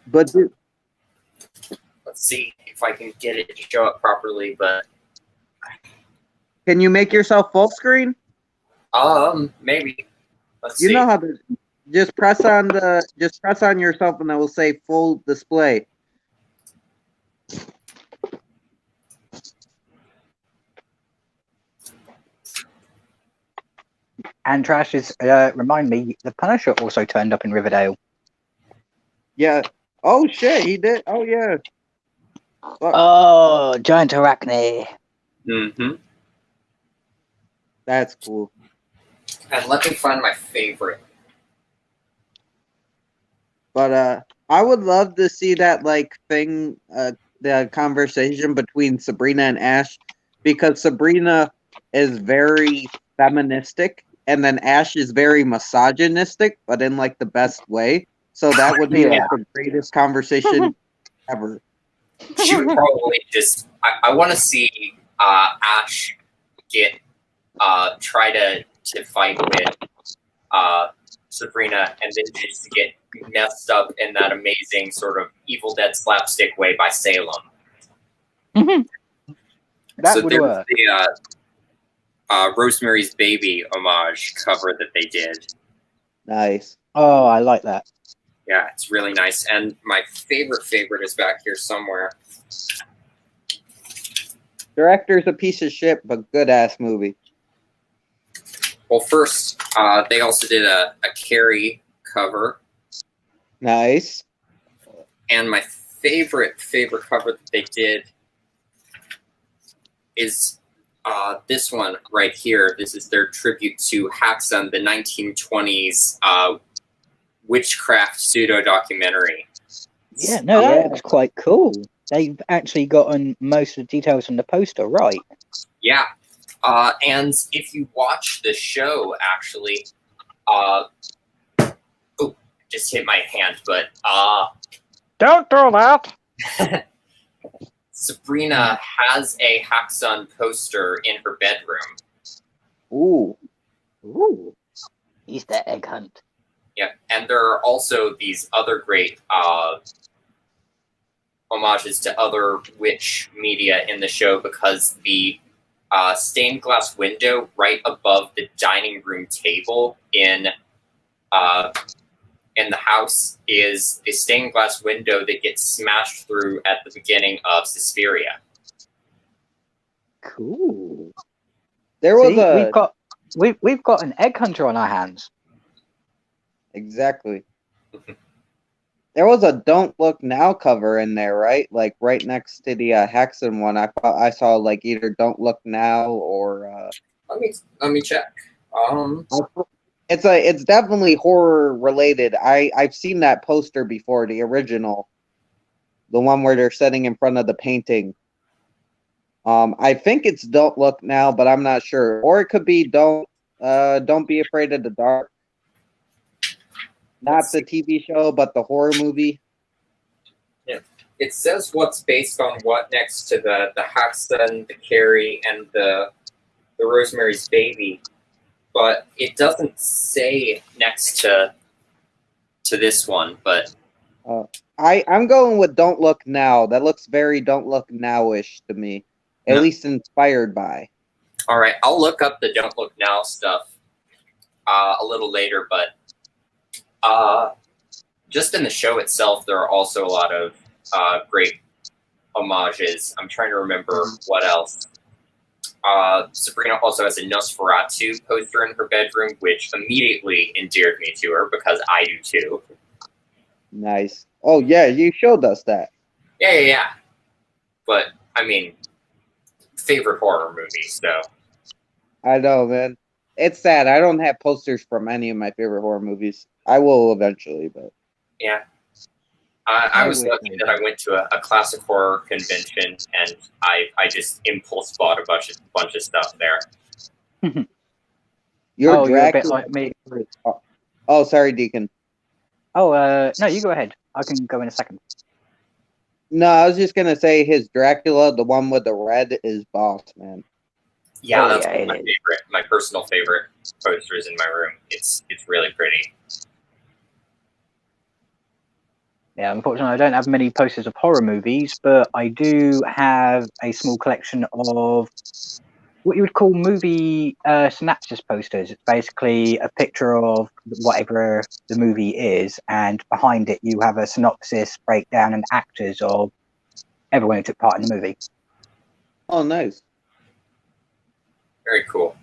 But dude, Let's see if I can get it to show up properly, but can you make yourself full screen? maybe. Let's You see. know how to just press on yourself and it will say full display. And Trash is remind me, the Punisher also turned up in Riverdale. Yeah. Oh shit, he did. Oh yeah. Fuck. Oh, giant arachne. Mm-hmm. That's cool. And let me find my favorite. But I would love to see that like thing, the conversation between Sabrina and Ash, because Sabrina is very feministic, and then Ash is very misogynistic, but in like the best way. So that would be like the greatest conversation ever. She would probably just. I want to see Ash get try to fight with Sabrina, and then just get messed up in that amazing sort of Evil Dead slapstick way by Salem. That So would there's work. the Rosemary's Baby homage cover that they did. Nice. Oh, I like that. Yeah, it's really nice. And my favorite is back here somewhere. Director's a piece of shit, but good ass movie. Well, first, they also did a Carrie cover. Nice. And my favorite cover that they did is this one right here. This is their tribute to Haxon, the 1920s witchcraft pseudo-documentary. Yeah, no, that's quite cool. They've actually gotten most of the details from the poster right. Yeah. And if you watch the show, actually, oh, just hit my hand, but Don't do that. Sabrina has a Haxon poster in her bedroom. Ooh. Easter egg hunt. Yeah, and there are also these other great homages to other witch media in the show, because the stained glass window right above the dining room table in the house is the stained glass window that gets smashed through at the beginning of Suspiria. Cool. There was we've got an egg hunter on our hands. Exactly. There was a "Don't Look Now" cover in there, right? Like right next to the Hexen one. I saw like either "Don't Look Now" or. Let me check. It's definitely horror related. I've seen that poster before, the original, the one where they're sitting in front of the painting. I think it's "Don't Look Now," but I'm not sure. Or it could be Don't Be Afraid of the Dark." Not the TV show, but the horror movie. Yeah. It says what's based on what next to the Haxon, the Carrie, and the Rosemary's Baby, but it doesn't say next to this one. But I'm going with "Don't Look Now." That looks very "Don't Look Now"-ish to me, at least inspired by. All right, I'll look up the "Don't Look Now" stuff a little later, but. Just in the show itself, there are also a lot of great homages. I'm trying to remember what else. Sabrina also has a Nosferatu poster in her bedroom, which immediately endeared me to her because I do too. Nice. Oh yeah, you showed us that. Yeah. But I mean, favorite horror movie. So I know, man. it's sad. I don't have posters from any of my favorite horror movies. I will eventually, but Yeah. I was wish lucky I that I went to a classic horror convention, and I just impulse bought a bunch of stuff there. your Oh, you're a bit Dracula. like me. Oh, sorry, Deacon. Oh, no, you go ahead. I can go in a second. No, I was just gonna say his Dracula, the one with the red, is boss, man. Yeah, Oh, that's yeah, my it is. favorite. My personal favorite posters in my room. It's really pretty. Yeah, unfortunately, I don't have many posters of horror movies, but I do have a small collection of what you would call movie synopsis posters. It's basically a picture of whatever the movie is, and behind it you have a synopsis, breakdown, and actors of everyone who took part in the movie. Oh, nice. Very cool.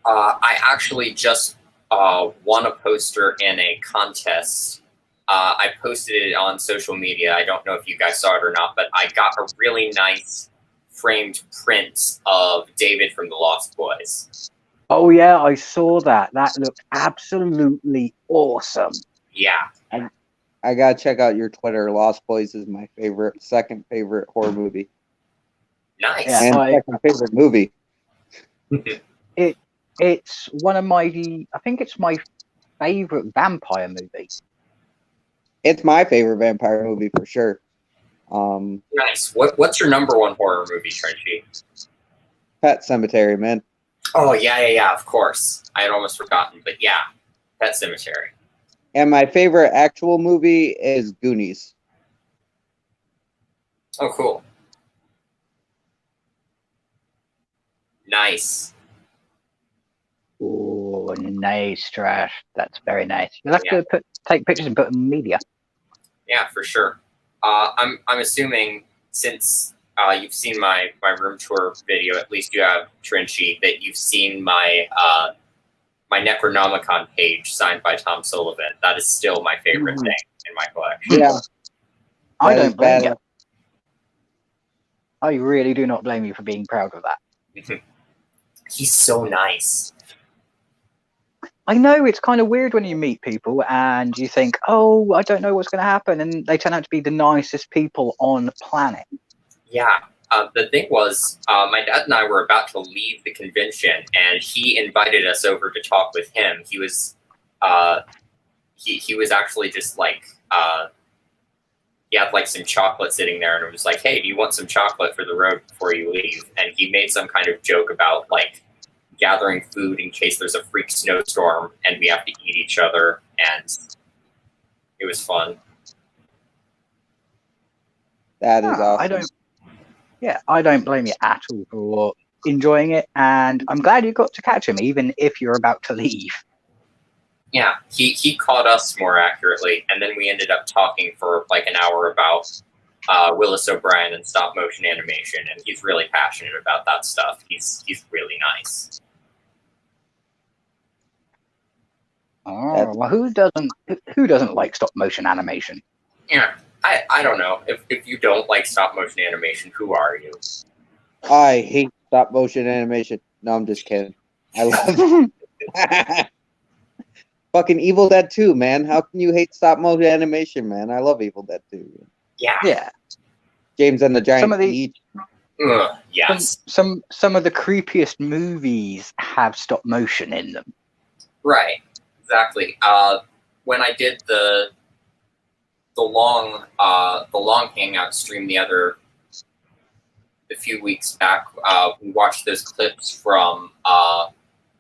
I actually just won a poster in a contest. I posted it on social media. I don't know if you guys saw it or not, but I got a really nice framed print of David from The Lost Boys. Oh yeah, I saw that. That looked absolutely awesome. Yeah. I gotta check out your Twitter. Lost Boys is my second favorite horror movie, Nice. Yeah. and second favorite movie. It's one of my, I think it's my favorite vampire movie. It's my favorite vampire movie for sure. Nice. What's your number one horror movie, Trenchy? Pet Cemetery, man. Oh yeah, of course. I had almost forgotten, but yeah, Pet Cemetery. And my favorite actual movie is Goonies. Oh, cool. Nice. Oh, nice, Trash. That's very nice. You'll have Yeah. to take pictures and put them in media. Yeah, for sure. I'm assuming since you've seen my room tour video, at least you have, Trenchy, that you've seen my my Necronomicon page signed by Tom Sullivan. That is still my favorite thing in my collection. Yeah, I that is don't blame bad. you. I really do not blame you for being proud of that. He's so nice. I know it's kind of weird when you meet people and you think, oh, I don't know what's going to happen, and they turn out to be the nicest people on the planet. Yeah. The thing was, my dad and I were about to leave the convention, and he invited us over to talk with him. He was, he was actually just like, he had like some chocolate sitting there, and it was like, hey, do you want some chocolate for the road before you leave? And he made some kind of joke about like gathering food in case there's a freak snowstorm and we have to eat each other, and it was fun. That is awesome. I don't blame you at all for enjoying it, and I'm glad you got to catch him, even if you're about to leave. Yeah, he caught us more accurately, and then we ended up talking for like an hour about Willis O'Brien and stop motion animation, and he's really passionate about that stuff. He's really nice. Oh, well, who doesn't like stop motion animation? Yeah, I don't know. If you don't like stop motion animation, who are you? I hate stop motion animation. No, I'm just kidding. I love it. Fucking Evil Dead 2, man. How can you hate stop motion animation, man? I love Evil Dead 2. Yeah. Yeah. James and the Giant Some of the- Peach. Yes. Some of the creepiest movies have stop motion in them. Right. Exactly. When I did the long hangout stream a few weeks back, we watched those clips from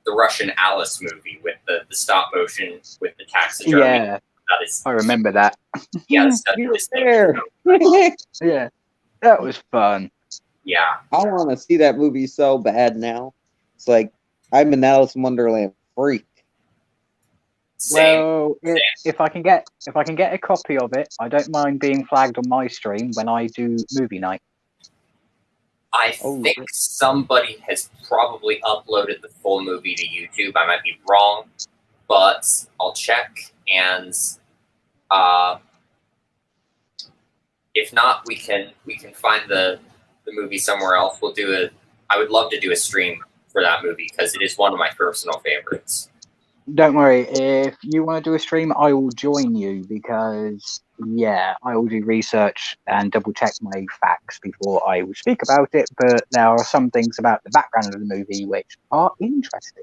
the Russian Alice movie with the stop motion with the taxidermy. Yeah, That is, I remember that. yeah, that's You were there. Yeah, that was fun. yeah. I want to see that movie so bad now. It's like I'm an Alice in Wonderland freak. Same. Well, if I can get a copy of it, I don't mind being flagged on my stream when I do movie night. I think somebody has probably uploaded the full movie to YouTube. I might be wrong, but I'll check. And if not, we can find the movie somewhere else. I would love to do a stream for that movie because it is one of my personal favorites. Don't worry, if you want to do a stream, I will join you because, yeah, I will do research and double check my facts before I will speak about it. But there are some things about the background of the movie which are interesting.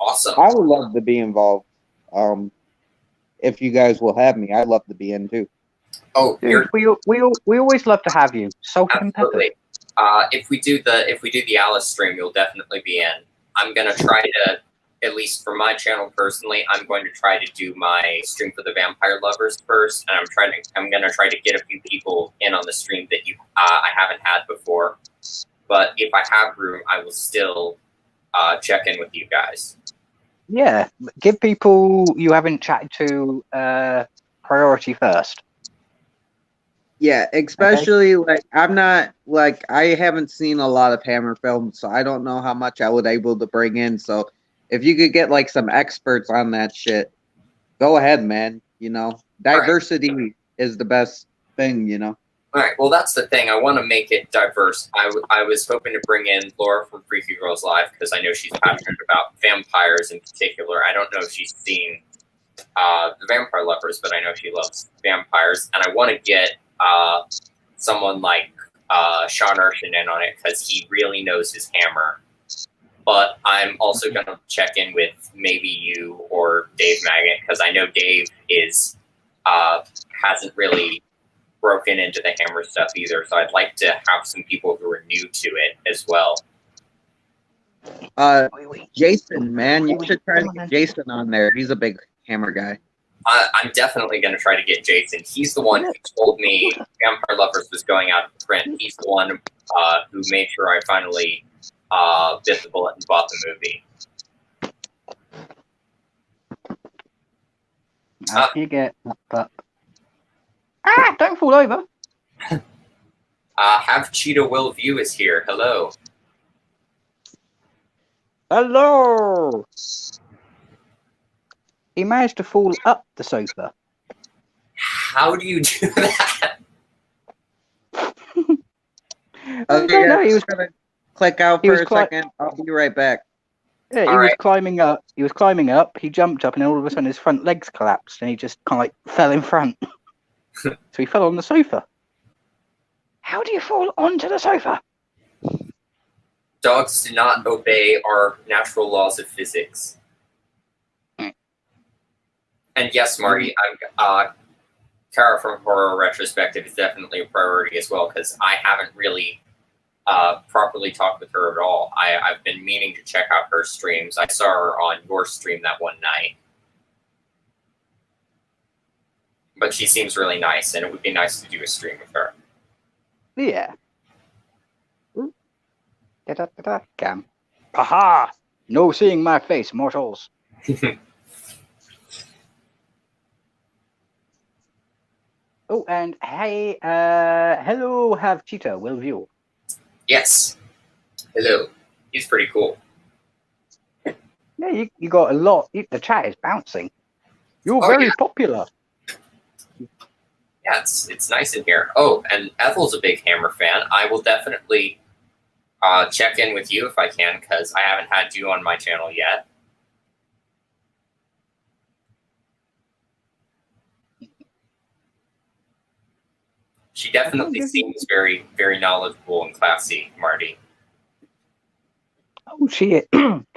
Awesome. I would love to be involved. If you guys will have me, I'd love to be in too. Oh, Dude, we always love to have you. Salted and peppered. absolutely. If we do the Alice stream, you'll definitely be in. I'm gonna try to, at least for my channel personally, I'm going to try to do my stream for the vampire lovers first, and I'm gonna try to get a few people in on the stream that I haven't had before. But if I have room, I will still check in with you guys. Yeah, give people you haven't chatted to priority first. Yeah, especially like I'm not like I haven't seen a lot of Hammer films, so I don't know how much I would able to bring in. So if you could get like some experts on that shit, go ahead, man. You know, diversity is the best thing. You know. All right. Well, that's the thing. I want to make it diverse. I was hoping to bring in Laura from Freaky Girls Live because I know she's passionate about vampires in particular. I don't know if she's seen the Vampire Lovers, but I know she loves vampires, and I want to get someone like Sean Urshan in on it because he really knows his Hammer. But I'm also going to check in with maybe you or Dave Maggot because I know Dave is hasn't really broken into the Hammer stuff either. So I'd like to have some people who are new to it as well. Jason, man, you should try to get Jason on there. He's a big Hammer guy. I'm definitely going to try to get Jason. He's the one who told me Vampire Lovers was going out of print. He's the one who made sure I finally bit the bullet and bought the movie. You get that. Don't fall over. Have Cheetah Will View is here. Hello. Hello. He managed to fall up the sofa. How do you do that? Okay, no, he was gonna click out for a second. I'll be right back. Yeah, he was climbing up. He was climbing up. He jumped up, and all of a sudden, his front legs collapsed, and he just kind of like fell in front. So he fell on the sofa. How do you fall onto the sofa? Dogs do not obey our natural laws of physics. And yes, Marty, Kara from Horror Retrospective is definitely a priority as well because I haven't really properly talked with her at all. I've been meaning to check out her streams. I saw her on your stream that one night. But she seems really nice, and it would be nice to do a stream with her. Yeah. Cam. Aha! No seeing my face, mortals. Oh, and hey, hello, have Cheetah, will view. Yes. Hello. He's pretty cool. Yeah, you got a lot. The chat is bouncing. You're very popular. Yeah, it's nice in here. Oh, and Ethel's a big Hammer fan. I will definitely check in with you if I can, because I haven't had you on my channel yet. She definitely seems very, very knowledgeable and classy, Marty. Oh, she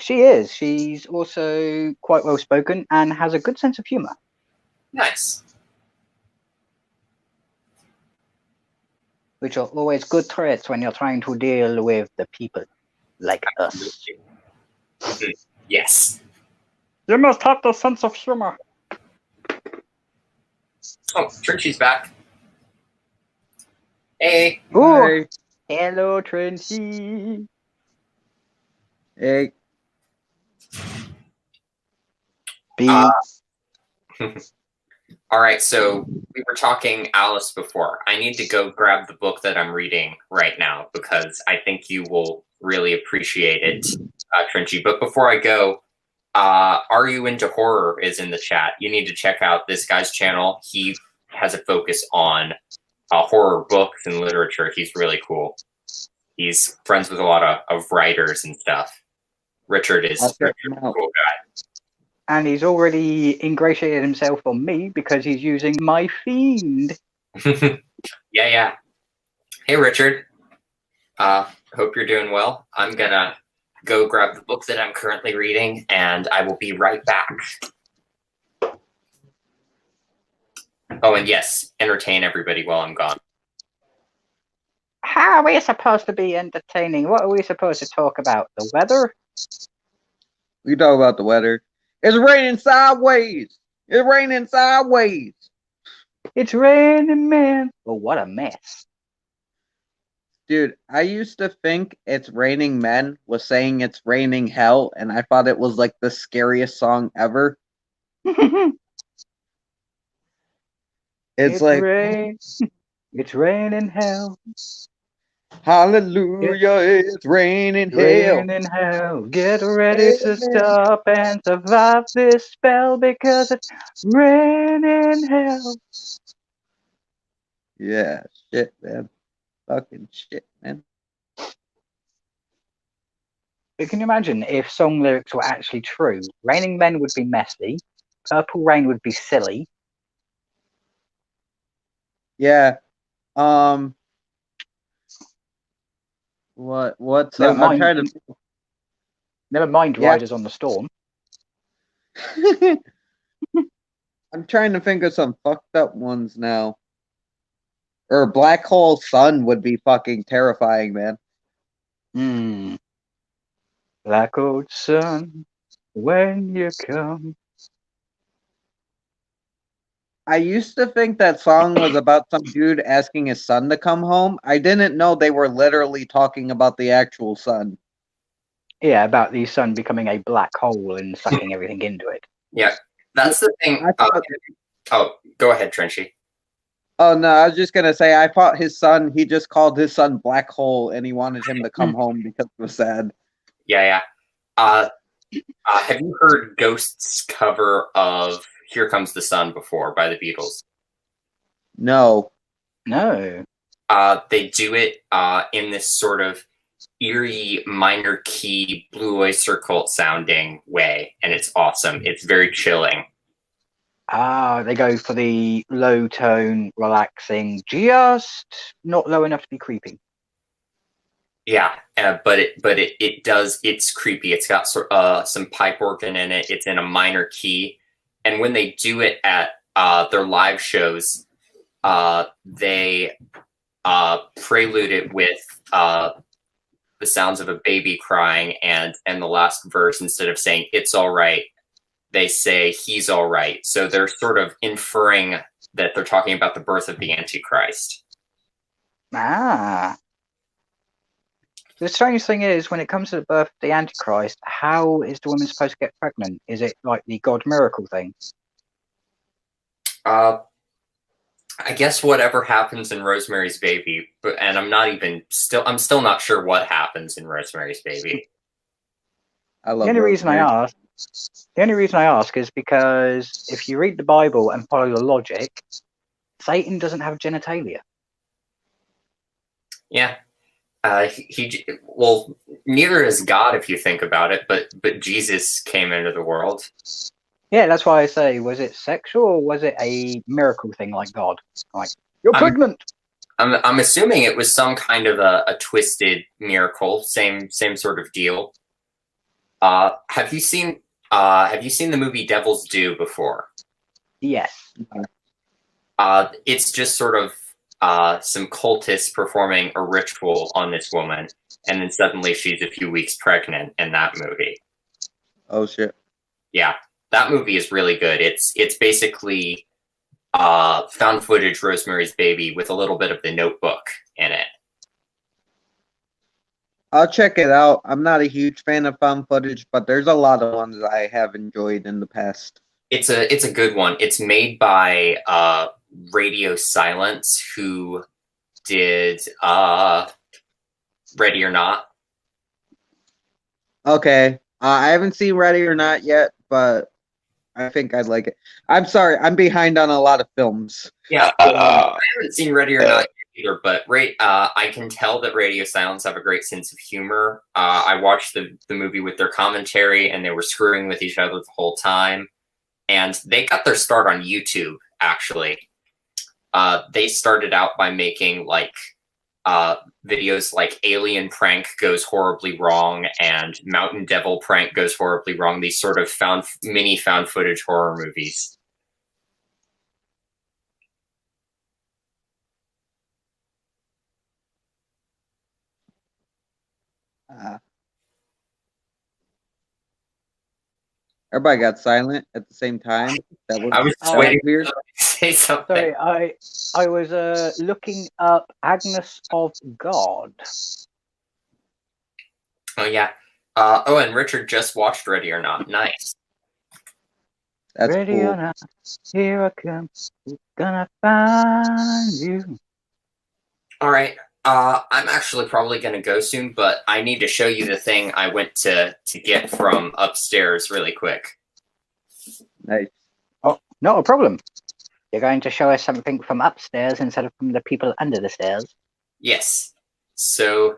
is. She's also quite well spoken and has a good sense of humor. Nice. Which are always good traits when you're trying to deal with the people like us. Yes. You must have the sense of humor. Oh, Trinchie's back. Hey. Oh, Hey. hello, Trinity. Hey. All right, so we were talking Alice before. I need to go grab the book that I'm reading right now because I think you will really appreciate it, Trinchie. But before I go, Are You Into Horror is in the chat. You need to check out this guy's channel. He has a focus on horror books and literature. He's really cool. He's friends with a lot of writers and stuff. Richard is I'll check Richard's him a out. cool And he's already ingratiated himself on me because he's using my fiend. guy. Yeah. Hey, Richard. Hope you're doing well. I'm gonna go grab the book that I'm currently reading, and I will be right back. Oh, and yes, entertain everybody while I'm gone. How are we supposed to be entertaining? What are we supposed to talk about? The weather? We talk about the weather. It's raining sideways. It's raining sideways. It's raining, man. Oh, what a mess. Dude, I used to think It's Raining Men was saying it's raining hell, and I thought it was like the scariest song ever. It's like, it's raining hell. hallelujah, it's raining hell. Raining hell. Get ready to stop and survive this spell because it's raining hell. Yeah, shit, man. Fucking shit, man. Can you imagine if song lyrics were actually true? Raining Men would be messy. Purple Rain would be silly. Yeah. What's Never I'm mind. trying to Never mind Yeah. Riders on the Storm. I'm trying to think of some fucked up ones now. Or Black Hole Sun would be fucking terrifying, man. Black old sun, when you come. I used to think that song was about some dude asking his son to come home. I didn't know they were literally talking about the actual sun. Yeah, about the sun becoming a black hole and sucking everything into it. Yeah, that's the thing. Go ahead, Trenchy. Oh no, I was just gonna say I thought he just called his son Black Hole and he wanted him to come home because it was sad. Yeah. Have you heard Ghost's cover of Here Comes the Sun before by the Beatles? No. They do it in this sort of eerie minor key Blue Oyster Cult sounding way, and it's awesome. It's very chilling. They go for the low tone, relaxing, just not low enough to be creepy. Yeah, but it does. It's creepy. It's got some pipe organ in it. It's in a minor key, and when they do it at their live shows, they prelude it with the sounds of a baby crying, and the last verse, instead of saying "It's all right," they say "He's all right." So they're sort of inferring that they're talking about the birth of the Antichrist. The strange thing is, when it comes to the birth of the Antichrist, how is the woman supposed to get pregnant? Is it like the God miracle thing? I guess whatever happens in Rosemary's Baby, and I'm still not sure what happens in Rosemary's Baby. I love The only reason I ask is because if you read the Bible and follow the logic, Satan doesn't have genitalia. Yeah. Well, neither is God if you think about it, but Jesus came into the world. Yeah, that's why I say, was it sexual or was it a miracle thing like God? Like, you're pregnant. I'm assuming it was some kind of a twisted miracle, same sort of deal. Have you seen the movie Devil's Due before? Yes. It's just sort of some cultists performing a ritual on this woman, and then suddenly she's a few weeks pregnant in that movie. Oh shit. Yeah, that movie is really good. It's basically found footage Rosemary's Baby with a little bit of The Notebook in it. I'll check it out. I'm not a huge fan of found footage, but there's a lot of ones I have enjoyed in the past. It's a good one. It's made by Radio Silence, who did Ready or Not. Okay. I haven't seen Ready or Not yet, but I think I'd like it. I'm sorry, I'm behind on a lot of films. Yeah, I haven't seen Ready or Not either, but I can tell that radio silence have a great sense of humor. I watched the movie with their commentary, and they were screwing with each other the whole time. And they got their start on YouTube, actually. They started out by making videos like Alien Prank Goes Horribly Wrong and Mountain Devil Prank Goes Horribly Wrong, these sort of mini found footage horror movies. Everybody got silent at the same time. That was, I was just Oh, waiting weird. to say something. Sorry, I was looking up Agnes of God. Oh, yeah. And Richard just watched Ready or Not. Nice. That's Ready cool. or not, here I come. Gonna find you. All right. I'm actually probably going to go soon, but I need to show you the thing I went to get from upstairs really quick. Nice. Oh, not a problem. You're going to show us something from upstairs instead of from the people under the stairs. Yes. So,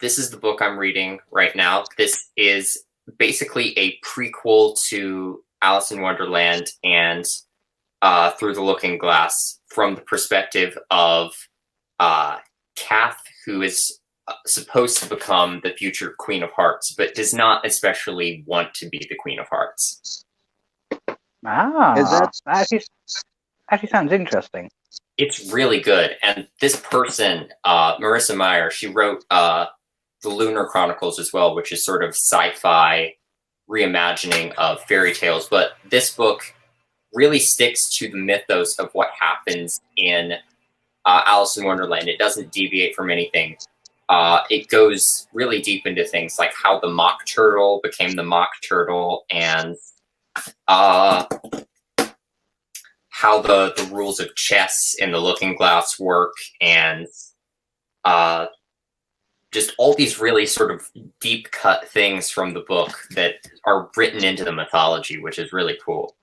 this is the book I'm reading right now. This is basically a prequel to Alice in Wonderland and Through the Looking Glass from the perspective of Kath, who is supposed to become the future Queen of Hearts, but does not especially want to be the Queen of Hearts. That actually sounds interesting. It's really good. And this person, Marissa Meyer, she wrote the Lunar Chronicles as well, which is sort of sci-fi reimagining of fairy tales. But this book really sticks to the mythos of what happens in Alice in Wonderland. It doesn't deviate from anything. It goes really deep into things like how the mock turtle became the mock turtle and how the rules of chess in the Looking Glass work, and just all these really sort of deep cut things from the book that are written into the mythology, which is really cool.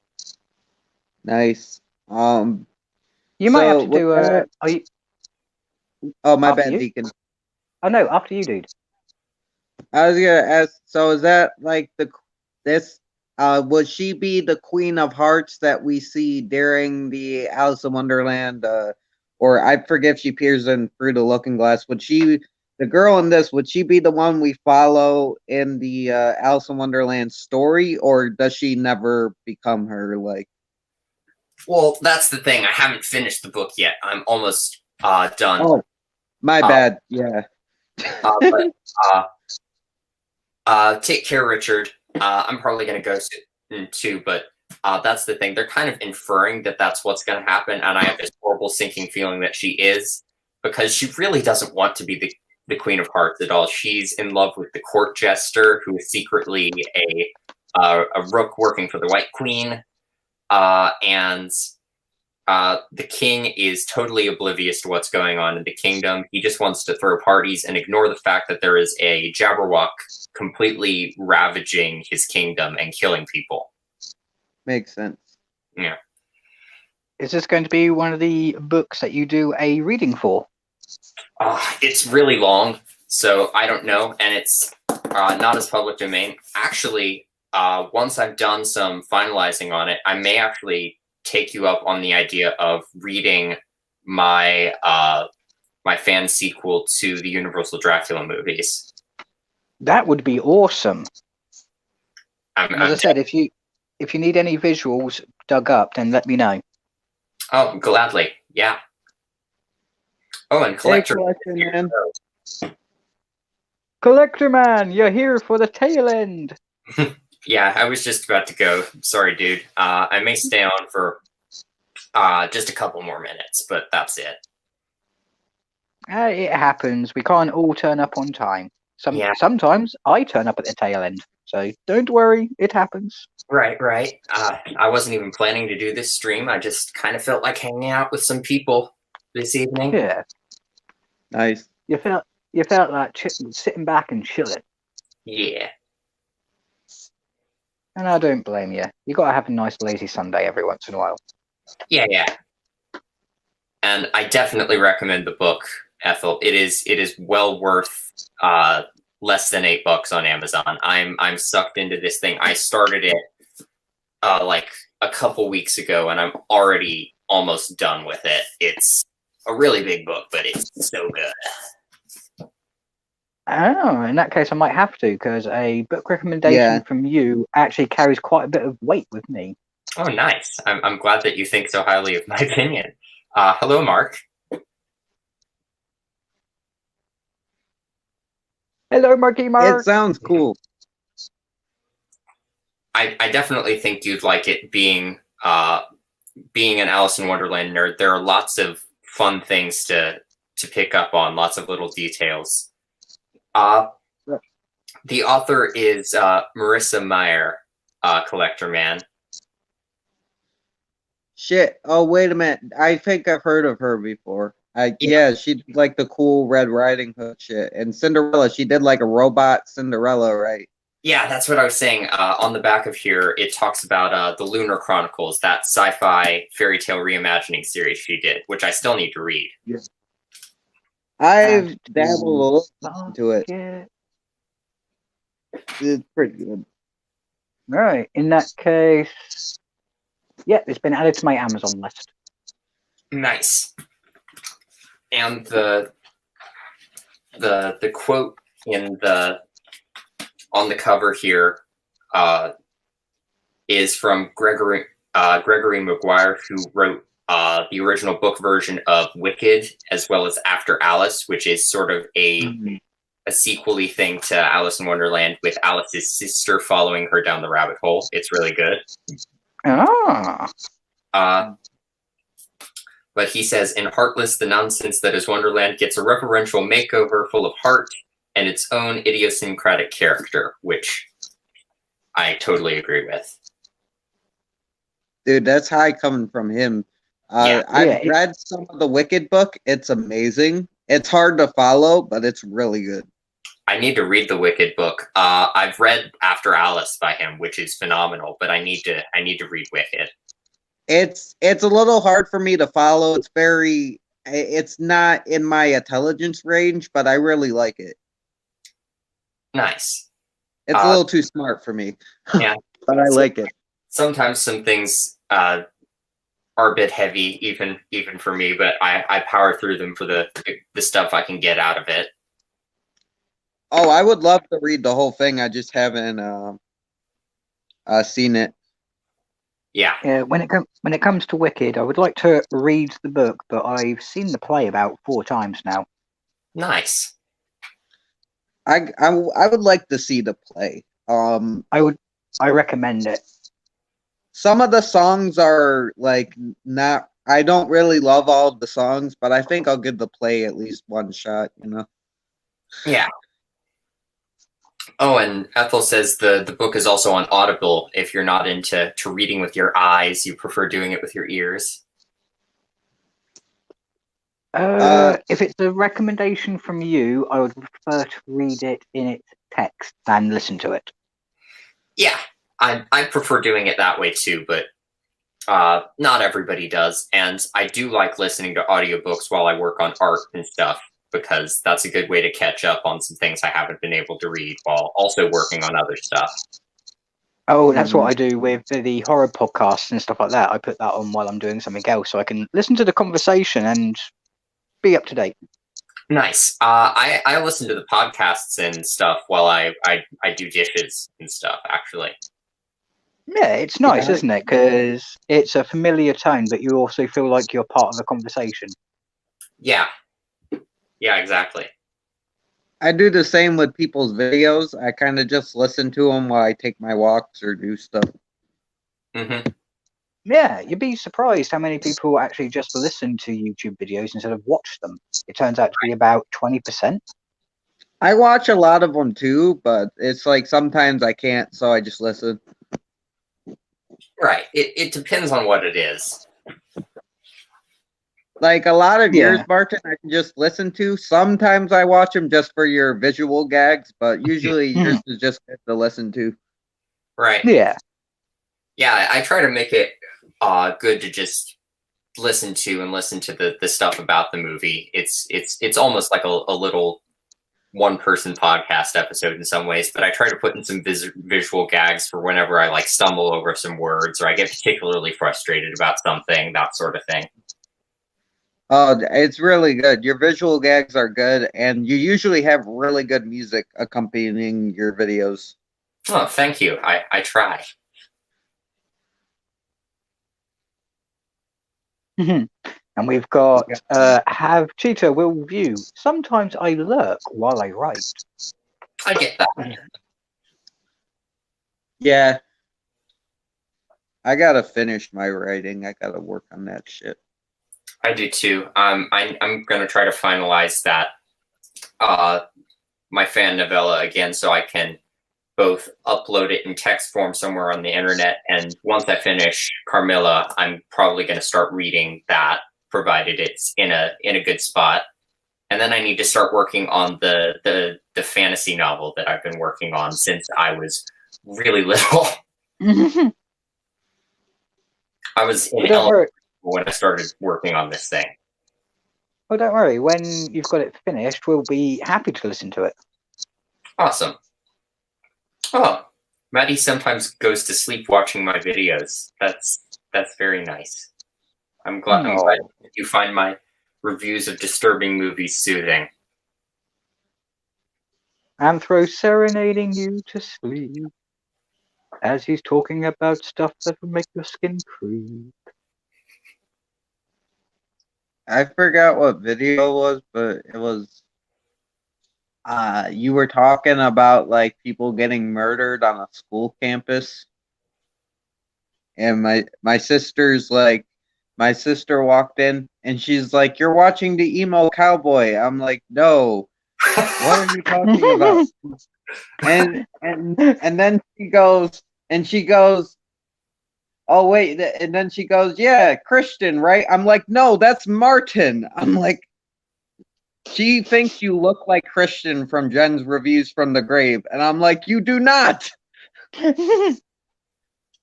Nice. You might have to do Oh, my After bad, you? Deacon. Oh no, after you, dude. I was gonna ask. So, is that like this? Would she be the Queen of Hearts that we see during the Alice in Wonderland? Or I forget if she appears in Through the Looking Glass. Would she, the girl in this, would she be the one we follow in the Alice in Wonderland story, or does she never become her? Like, Well, that's the thing. I haven't finished the book yet. I'm almost done. oh, my bad. Yeah. Take care, Richard. I'm probably going to go soon too, but that's the thing. They're kind of inferring that that's what's going to happen, and I have this horrible sinking feeling that she is, because she really doesn't want to be the Queen of Hearts at all. She's in love with the court jester, who is secretly a rook working for the White Queen, and the king is totally oblivious to what's going on in the kingdom. He just wants to throw parties and ignore the fact that there is a Jabberwock completely ravaging his kingdom and killing people. Makes sense. Yeah. Is this going to be one of the books that you do a reading for? It's really long, so I don't know, and it's not as public domain. Actually, once I've done some finalizing on it, I may actually take you up on the idea of reading my my fan sequel to the Universal Dracula movies. That would be awesome. As I I'm said, if you need any visuals dug up, then let me know. Oh, gladly, yeah. Oh, and Collector. Man. Collector Man, you're here for the tail end. Yeah, I was just about to go. Sorry, dude. I may stay on for just a couple more minutes, but that's it. It happens. We can't all turn up on time. Yeah. Sometimes I turn up at the tail end. So don't worry, it happens. Right. I wasn't even planning to do this stream. I just kind of felt like hanging out with some people this evening. Yeah. Nice. You felt like sitting back and chilling. Yeah. And I don't blame you. You got to have a nice lazy Sunday every once in a while. Yeah. And I definitely recommend the book, Ethel. It is well worth less than $8 on Amazon. I'm sucked into this thing. I started it like a couple weeks ago, and I'm already almost done with it. It's a really big book, but it's so good. Oh, in that case, I might have to, because a book recommendation from you actually carries quite a bit of weight with me. Oh, nice. I'm glad that you think so highly of my opinion. Hello, Mark. Hello, Marky Mark. It sounds cool. I definitely think you'd like it being an Alice in Wonderland nerd. There are lots of fun things to pick up on, lots of little details. The author is Marissa Meyer, Collector Man. Shit. Oh, wait a minute. I think I've heard of her before. Yeah, she did like the cool Red Riding Hood shit. And Cinderella, she did like a robot Cinderella, right? Yeah, that's what I was saying. On the back of here, it talks about the Lunar Chronicles, that sci-fi fairy tale reimagining series she did, which I still need to read. Yes. I've dabbled a little into it. It's pretty good. Right. In that case, yeah, it's been added to my Amazon list. Nice. And the quote on the cover here is from Gregory Maguire, who wrote the original book version of Wicked, as well as After Alice, which is sort of a sequel-y thing to Alice in Wonderland, with Alice's sister following her down the rabbit hole. It's really good. But he says, in Heartless, the nonsense that is Wonderland gets a reverential makeover full of heart and its own idiosyncratic character, which I totally agree with. Dude, that's high coming from him. I've read some of the Wicked book. It's amazing. It's hard to follow, but it's really good. I need to read the Wicked book. I've read After Alice by him, which is phenomenal, but I need to read Wicked. It's a little hard for me to follow. It's not in my intelligence range, but I really like it. Nice. It's a little too smart for me. Yeah. But I like it. Sometimes some things are a bit heavy, even for me, but I power through them for the stuff I can get out of it. Oh, I would love to read the whole thing. I just haven't seen it. Yeah. When it comes to Wicked, I would like to read the book, but I've seen the play about 4 times now. Nice. I would like to see the play. I recommend it. Some of the songs are like not. I don't really love all of the songs, but I think I'll give the play at least one shot. Yeah. Oh, and Ethel says the book is also on Audible. If you're not into reading with your eyes, you prefer doing it with your ears. If it's a recommendation from you, I would prefer to read it in its text than listen to it. Yeah, I prefer doing it that way too, but not everybody does. And I do like listening to audiobooks while I work on art and stuff, because that's a good way to catch up on some things I haven't been able to read while also working on other stuff. Oh, that's what I do with the horror podcasts and stuff like that. I put that on while I'm doing something else, so I can listen to the conversation and be up to date. Nice. I listen to the podcasts and stuff while I do dishes and stuff, actually. Yeah, it's nice, isn't it? Because it's a familiar tone, but you also feel like you're part of the conversation. Yeah. Yeah, exactly. I do the same with people's videos. I kind of just listen to them while I take my walks or do stuff. Mm-hmm. Yeah, you'd be surprised how many people actually just listen to YouTube videos instead of watch them. It turns out to be about 20%. I watch a lot of them too, but it's like sometimes I can't, so I just listen. Right. It depends on what it is. Like a lot of yours, Martin, I can just listen to. Sometimes I watch them just for your visual gags, but usually yours is just good to listen to. Right. Yeah. Yeah, I try to make it good to just listen to the stuff about the movie. It's almost like a little one-person podcast episode in some ways, but I try to put in some visual gags for whenever I like stumble over some words or I get particularly frustrated about something, that sort of thing. Oh, it's really good. Your visual gags are good, and you usually have really good music accompanying your videos. Oh, thank you. I try. And we've got have cheetah will view. Sometimes I lurk while I write. I get that. Yeah. I gotta finish my writing. I gotta work on that shit. I do too. I'm gonna try to finalize that my fan novella again, so I can both upload it in text form somewhere on the internet, and once I finish Carmilla, I'm probably gonna start reading that, provided it's in a good spot. And then I need to start working on the fantasy novel that I've been working on since I was really little. I was in elementary school when I started working on this thing. Oh, don't worry. When you've got it finished, we'll be happy to listen to it. Awesome. Oh, Maddie sometimes goes to sleep watching my videos. That's very nice. I'm glad you find my reviews of disturbing movies soothing. Anthro serenading you to sleep as he's talking about stuff that will make your skin creep. I forgot what video it was, but it was you were talking about like people getting murdered on a school campus. And my sister's like, my sister walked in and she's like, "You're watching the emo cowboy." I'm like, "No, what are you talking about?" and then she goes, "Oh wait," and then she goes, "Yeah, Christian, right?" I'm like, "No, that's Martin." I'm like, she thinks you look like Christian from Jen's Reviews from the Grave, and I'm like, "You do not."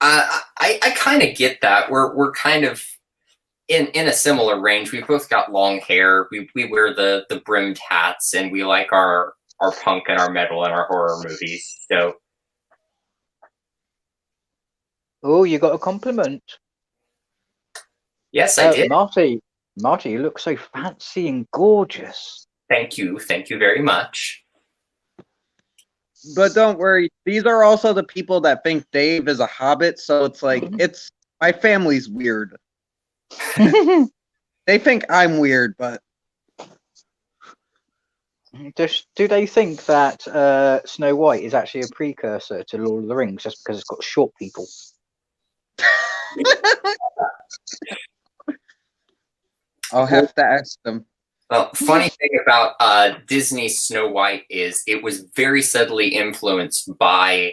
I kind of get that. We're kind of in a similar range. We've both got long hair. We wear the brimmed hats, and we like our punk and our metal and our horror movies. So, Oh, you got a compliment. yes, I did. Marty, you look so fancy and gorgeous. Thank you very much. But don't worry, these are also the people that think Dave is a hobbit, so it's like, it's my family's weird. They think I'm weird, but do they think that Snow White is actually a precursor to Lord of the Rings just because it's got short people? I'll have to ask them. Well, funny thing about Disney's Snow White is it was very subtly influenced by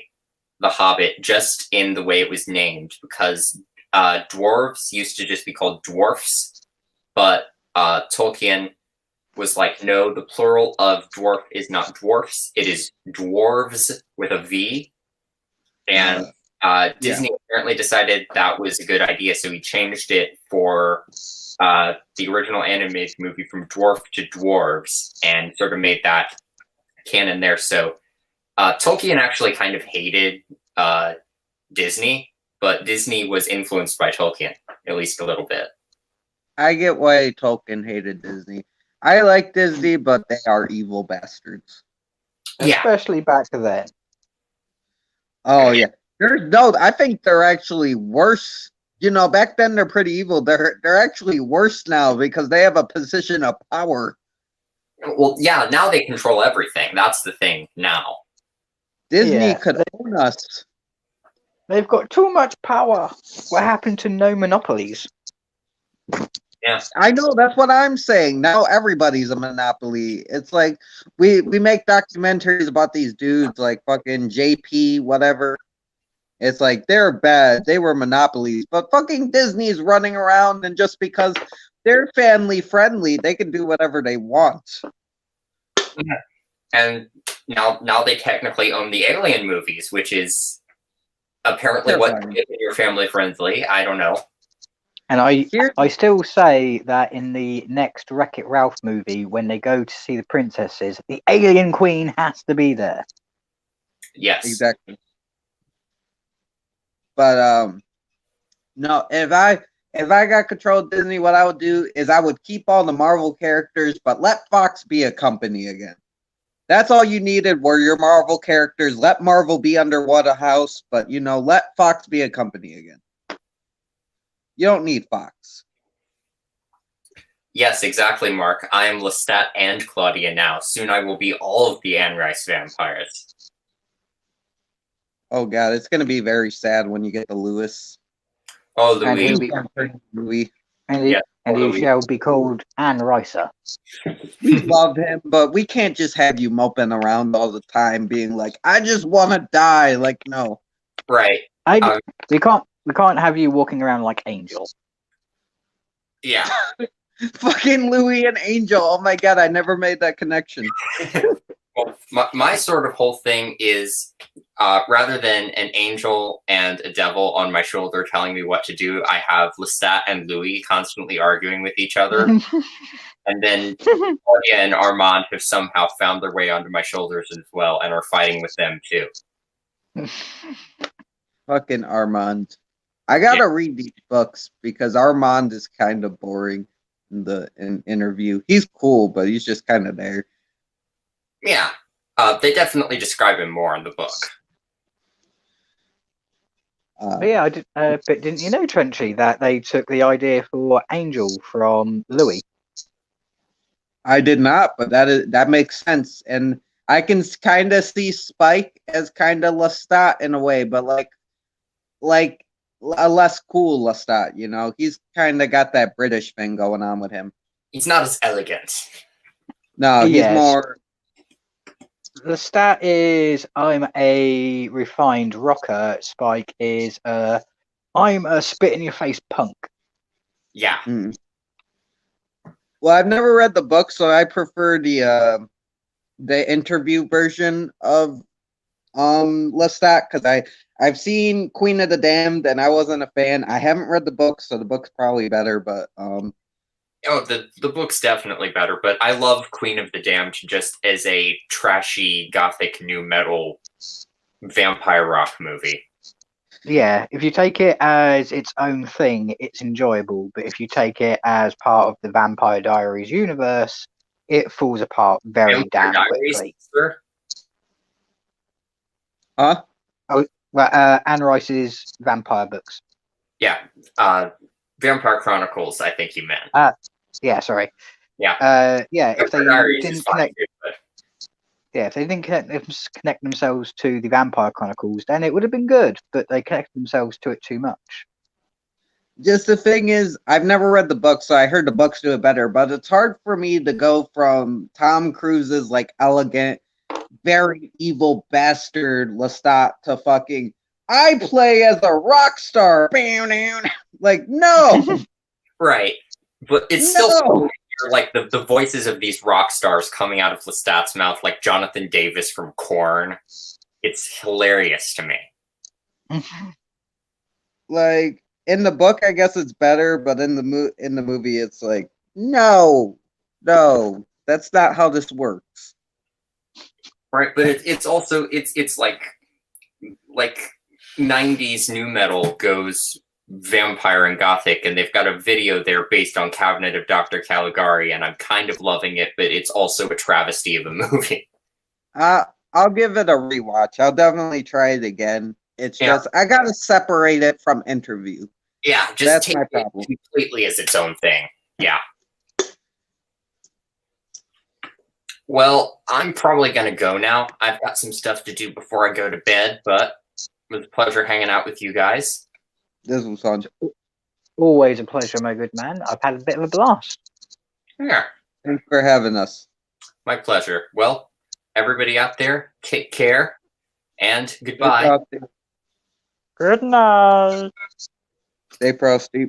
The Hobbit, just in the way it was named, because dwarves used to just be called dwarfs, but Tolkien was like, no, the plural of dwarf is not dwarfs, it is dwarves with a V. And Disney apparently decided that was a good idea, so he changed it for the original animated movie from dwarf to dwarves and sort of made that canon there. So Tolkien actually kind of hated Disney, but Disney was influenced by Tolkien, at least a little bit. I get why Tolkien hated Disney. I like Disney, but they are evil bastards. Especially back then. Oh, yeah. I think they're actually worse. You know, back then they're pretty evil. They're actually worse now because they have a position of power. Well, yeah, now they control everything. That's the thing now. Disney could own us. They've got too much power. What happened to no monopolies? Yeah, I know, that's what I'm saying. Now everybody's a monopoly. It's like we make documentaries about these dudes like fucking JP whatever. It's like they're bad. They were monopolies, but fucking Disney's running around, and just because they're family friendly, they can do whatever they want. Yeah. And now they technically own the Alien movies, which is apparently what you're family friendly. I don't know. And Here- I still say that in the next Wreck-It Ralph movie, when they go to see the princesses, the alien queen has to be there. Yes. Exactly. But no, if I got control of Disney, what I would do is I would keep all the Marvel characters, but let Fox be a company again. That's all you needed were your Marvel characters. Let Marvel be under one house, but let Fox be a company again. You don't need Fox. Yes, exactly, Mark. I am Lestat and Claudia now. Soon I will be all of the Anne Rice vampires. Oh god, it's gonna be very sad when you get to Lewis. Oh, And Louis. he'll be, Louis. Yeah, and he totally. shall be called Anne Ricer. We love him, but we can't just have you moping around all the time, being like, "I just want to die." Like, no. Right. We can't have you walking around like Angel. Yeah. Fucking Louis and Angel. Oh my god, I never made that connection. Well, my sort of whole thing is rather than an angel and a devil on my shoulder telling me what to do, I have Lestat and Louis constantly arguing with each other. And then Claudia and Armand have somehow found their way onto my shoulders as well and are fighting with them too. Fucking Armand. I gotta read these books because Armand is kind of boring in the interview. He's cool, but he's just kind of there. Yeah. They definitely describe him more in the book. But yeah, I did, but didn't you know, Trenchy, that they took the idea for Angel from Louis? I did not, but that makes sense, and I can kind of see Spike as kind of Lestat in a way, but like a less cool Lestat. He's kind of got that British thing going on with him. He's not as elegant. No, he's Yes. more. The stat is I'm a refined rocker. Spike is I'm a spit in your face punk. Yeah. Well, I've never read the book, so I prefer the interview version of Lestat because I've seen Queen of the Damned and I wasn't a fan. I haven't read the book, so the book's probably better, but Oh, the book's definitely better, but I love Queen of the Damned just as a trashy gothic new metal vampire rock movie. Yeah, if you take it as its own thing, it's enjoyable. But if you take it as part of the Vampire Diaries universe, it falls apart very Vampire damn Diaries, quickly. sir? huh? Well, Anne Rice's vampire books. Yeah. Vampire Chronicles, I think you meant. Yeah, sorry. Yeah. Yeah, if they Vampire Diaries is didn't fine connect, too, but yeah, if they didn't connect themselves to the Vampire Chronicles, then it would have been good. But they connected themselves to it too much. Just the thing is, I've never read the book, so I heard the books do it better. But it's hard for me to go from Tom Cruise's elegant, very evil bastard Lestat to fucking I play as a rock star. Like, no. right. But it's still so weird, like the voices of these rock stars coming out of Lestat's mouth, like Jonathan Davis from Korn. It's hilarious to me. Like in the book, I guess it's better, but in the movie, it's like, no, that's not how this works. Right, but it's also it's like 90s new metal goes vampire and gothic, and they've got a video there based on Cabinet of Dr. Caligari, and I'm kind of loving it, but it's also a travesty of a movie. I'll give it a rewatch. I'll definitely try it again. It's just I gotta separate it from interview. Yeah, just that's take my it problem. completely as its own thing. Yeah. Well, I'm probably gonna go now. I've got some stuff to do before I go to bed, but it was a pleasure hanging out with you guys. This was fun. Always a pleasure, my good man. I've had a bit of a blast. Yeah. Thanks for having us. My pleasure. Well, everybody out there, take care and goodbye. Good night. Stay frosty.